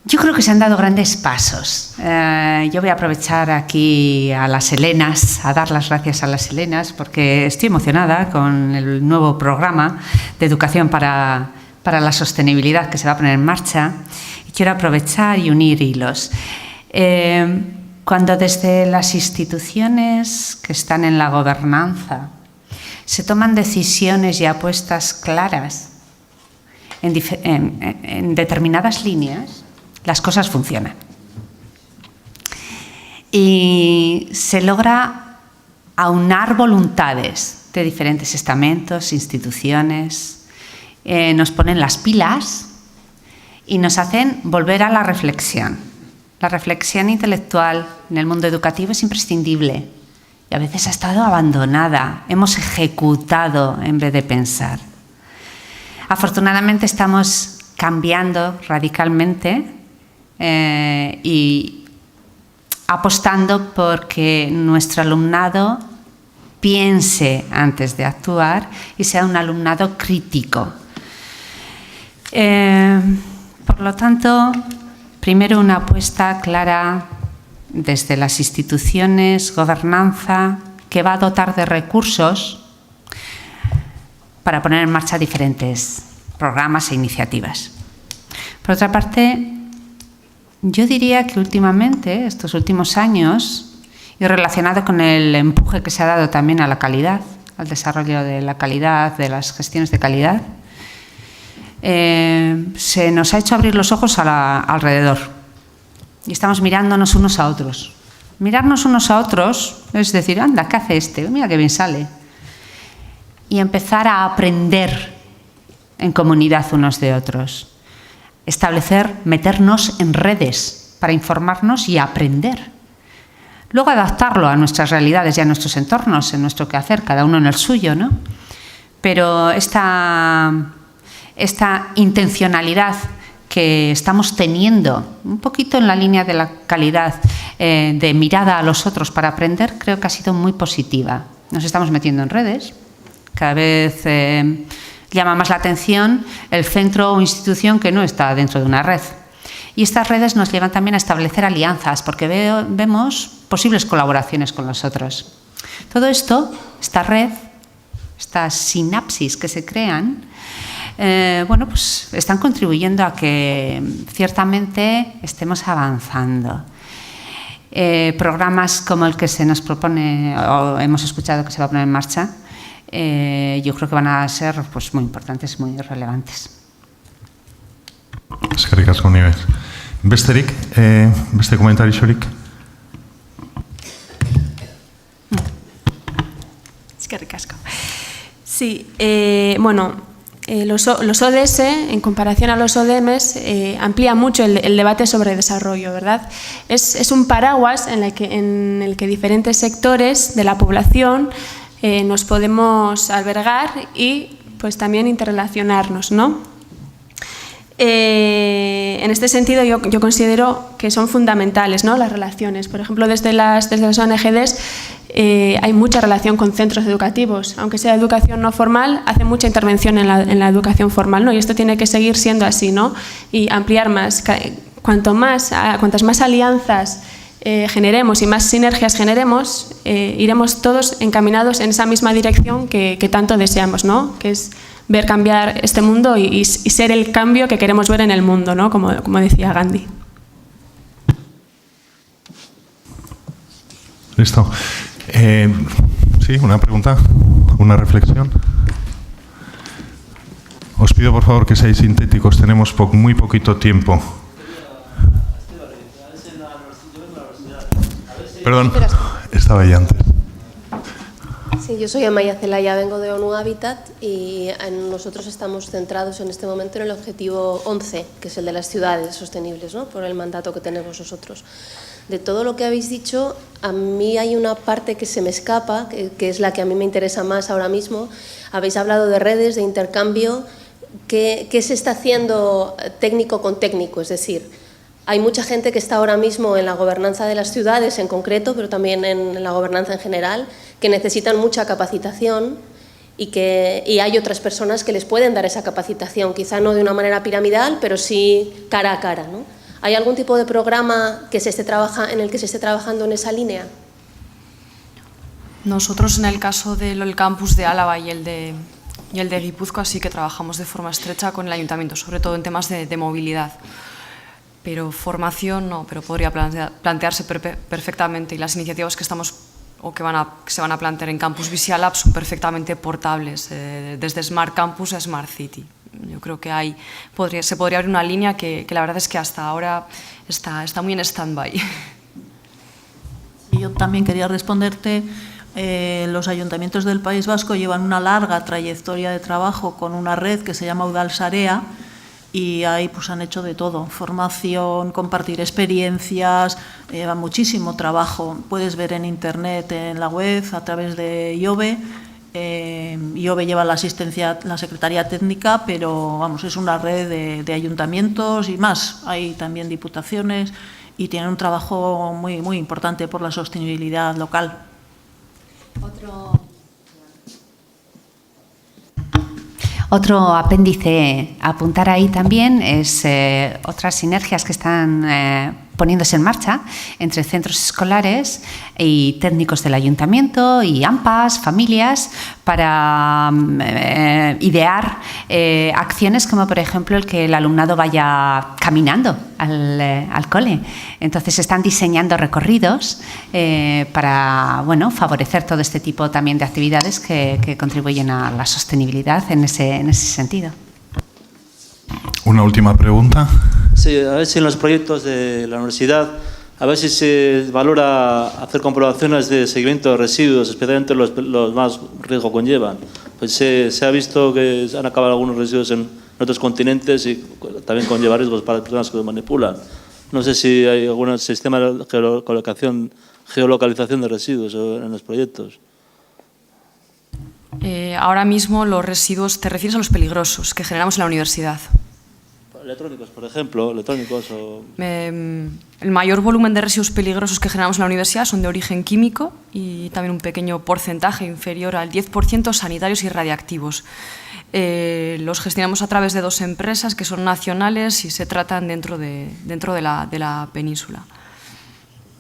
Yo creo que se han dado grandes pasos. Yo voy a aprovechar aquí a las Helenas, a dar las gracias a las Helenas, porque estoy emocionada con el nuevo programa de educación para la sostenibilidad que se va a poner en marcha. Y quiero aprovechar y unir hilos. Cuando desde las instituciones que están en la gobernanza se toman decisiones y apuestas claras en determinadas líneas, las cosas funcionan. Y se logra aunar voluntades de diferentes estamentos, instituciones, nos ponen las pilas y nos hacen volver a la reflexión. La reflexión intelectual en el mundo educativo es imprescindible y a veces ha estado abandonada. Hemos ejecutado en vez de pensar. Afortunadamente estamos cambiando radicalmente y apostando porque nuestro alumnado piense antes de actuar y sea un alumnado crítico. Por lo tanto, primero una apuesta clara desde las instituciones, gobernanza, que va a dotar de recursos para poner en marcha diferentes programas e iniciativas. Por otra parte, yo diría que últimamente, estos últimos años, y relacionado con el empuje que se ha dado también a la calidad, al desarrollo de la calidad, de las gestiones de calidad, se nos ha hecho abrir los ojos alrededor y estamos mirándonos unos a otros. Mirarnos unos a otros es decir, anda, ¿qué hace este? Mira qué bien sale. Y empezar a aprender en comunidad unos de otros. Establecer, meternos en redes para informarnos y aprender. Luego adaptarlo a nuestras realidades y a nuestros entornos, en nuestro quehacer, cada uno en el suyo, ¿no? Pero esta intencionalidad que estamos teniendo, un poquito en la línea de la calidad, de mirada a los otros para aprender, creo que ha sido muy positiva. Nos estamos metiendo en redes, cada vez llama más la atención el centro o institución que no está dentro de una red. Y estas redes nos llevan también a establecer alianzas, porque vemos posibles colaboraciones con los otros. Todo esto, esta red, estas sinapsis que se crean, bueno, pues están contribuyendo a que ciertamente estemos avanzando. Programas como el que se nos propone, o hemos escuchado que se va a poner en marcha, yo creo que van a ser pues, muy importantes, muy relevantes. Eskerrik asko, Nieves. Besterik, beste komentariorik? Eskerrik asko. Sí, bueno, los ODS, en comparación a los ODMs, amplía mucho el debate sobre desarrollo, ¿verdad? Es un paraguas en el que diferentes sectores de la población nos podemos albergar y pues también interrelacionarnos, ¿no? En este sentido yo considero que son fundamentales, ¿no? Las relaciones. Por ejemplo, desde las ONGs hay mucha relación con centros educativos. Aunque sea educación no formal, hace mucha intervención en la educación formal, ¿no? Y esto tiene que seguir siendo así, ¿no? Y ampliar más. Cuantas más alianzas generemos y más sinergias generemos, iremos todos encaminados en esa misma dirección que tanto deseamos, ¿no? Que es ver cambiar este mundo y ser el cambio que queremos ver en el mundo, ¿no? Como decía Gandhi. Listo. Sí, una pregunta, una reflexión. Os pido por favor que seáis sintéticos, tenemos muy poquito tiempo. Perdón, estaba ahí antes. Sí, yo soy Amaya Celaya, vengo de ONU Habitat y nosotros estamos centrados en este momento en el objetivo 11, que es el de las ciudades sostenibles, ¿no? Por el mandato que tenemos nosotros. De todo lo que habéis dicho, a mí hay una parte que se me escapa, que es la que a mí me interesa más ahora mismo. Habéis hablado de redes, de intercambio. ¿Qué se está haciendo técnico con técnico? Es decir, hay mucha gente que está ahora mismo en la gobernanza de las ciudades en concreto, pero también en la gobernanza en general, que necesitan mucha capacitación y hay otras personas que les pueden dar esa capacitación, quizá no de una manera piramidal, pero sí cara a cara, ¿no? ¿Hay algún tipo de programa en el que se esté trabajando en esa línea? Nosotros, en el caso del campus de Álava y el de Guipúzcoa, sí que trabajamos de forma estrecha con el ayuntamiento, sobre todo en temas de movilidad. Pero formación no, pero podría plantearse perfectamente, y las iniciativas que estamos o que se van a plantear en Campus Visia Lab son perfectamente portables, desde Smart Campus a Smart City. Yo creo que se podría abrir una línea que la verdad es que hasta ahora está muy en stand-by. Yo también quería responderte. Los ayuntamientos del País Vasco llevan una larga trayectoria de trabajo con una red que se llama Udalsarea, y ahí pues han hecho de todo, formación, compartir experiencias, lleva muchísimo trabajo. Puedes ver en internet, en la web, a través de IOBE. IOBE lleva la asistencia, la Secretaría Técnica, pero vamos, es una red de ayuntamientos y más. Hay también diputaciones y tienen un trabajo muy, muy importante por la sostenibilidad local. Otro apéndice a apuntar ahí también es otras sinergias que están poniéndose en marcha entre centros escolares y técnicos del ayuntamiento y AMPAs, familias, para idear acciones como, por ejemplo, el que el alumnado vaya caminando al cole. Entonces, se están diseñando recorridos para favorecer todo este tipo también de actividades que contribuyen a la sostenibilidad en ese sentido. Una última pregunta. Sí, a ver si en los proyectos de la universidad, a ver si se valora hacer comprobaciones de seguimiento de residuos, especialmente los más riesgo conllevan. Pues se ha visto que han acabado algunos residuos en otros continentes y también conlleva riesgos para las personas que los manipulan. No sé si hay algún sistema de geolocalización de residuos en los proyectos. Ahora mismo los residuos, te refieres a los peligrosos que generamos en la universidad. Electrónicos, por ejemplo, el mayor volumen de residuos peligrosos que generamos en la universidad son de origen químico y también un pequeño porcentaje inferior al 10% sanitarios y radiactivos. Los gestionamos a través de 2 empresas que son nacionales y se tratan dentro de la península.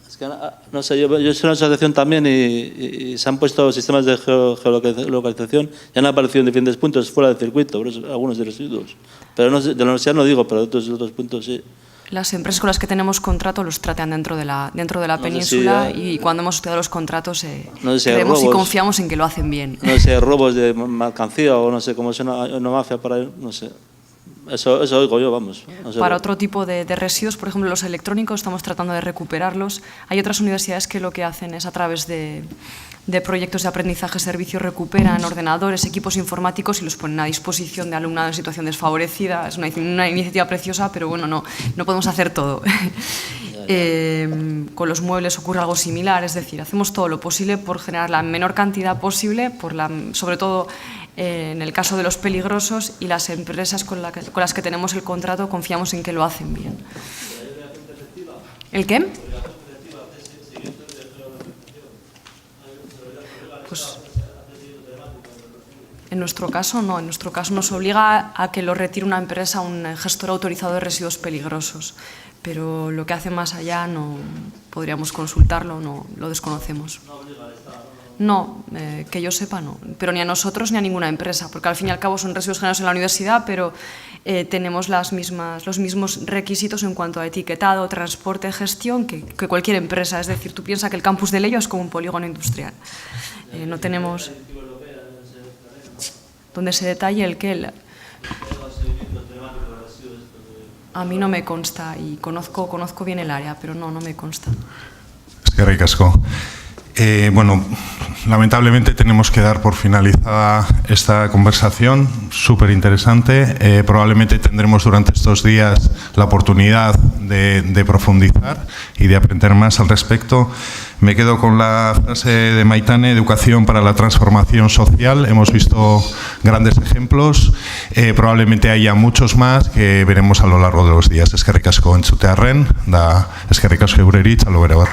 Es que, no sé, yo soy una asociación también y se han puesto sistemas de geolocalización y han aparecido en diferentes puntos fuera del circuito, algunos de residuos. Pero no sé, de la universidad no digo, pero de otros puntos sí. Las empresas con las que tenemos contrato los tratan dentro de la península y cuando hemos estudiado los contratos creemos y confiamos en que lo hacen bien. No sé, robos de mercancía o no sé cómo es una mafia para él, no sé. Eso oigo yo, vamos. No sé. Para otro tipo de residuos, por ejemplo, los electrónicos, estamos tratando de recuperarlos. Hay otras universidades que lo que hacen es a través de proyectos de aprendizaje servicio recuperan ordenadores, equipos informáticos y los ponen a disposición de alumnado en situación desfavorecida. Es una iniciativa preciosa, pero bueno, no podemos hacer todo. Con los muebles ocurre algo similar, es decir, hacemos todo lo posible por generar la menor cantidad posible, sobre todo en el caso de los peligrosos, y las empresas con las que tenemos el contrato confiamos en que lo hacen bien. ¿El qué? Pues en nuestro caso no, en nuestro caso nos obliga a que lo retire una empresa, un gestor autorizado de residuos peligrosos, pero lo que hace más allá no podríamos consultarlo, no lo desconocemos. No, que yo sepa no, pero ni a nosotros ni a ninguna empresa, porque al fin y al cabo son residuos generados en la universidad, pero tenemos los mismos requisitos en cuanto a etiquetado, transporte, gestión que cualquier empresa. Es decir, tú piensas que el campus de Leyo es como un polígono industrial. No tenemos... donde se detalle el qué. A mí no me consta y conozco bien el área, pero no me consta. Eskerrik asko. Bueno, lamentablemente tenemos que dar por finalizada esta conversación, súper interesante. Probablemente tendremos durante estos días la oportunidad de profundizar y de aprender más al respecto. Me quedo con la frase de Maitane, educación para la transformación social. Hemos visto grandes ejemplos, probablemente haya muchos más que veremos a lo largo de los días. Eskerrik asko entzutearren, da eskerrik asko eureri, txalo bere bat.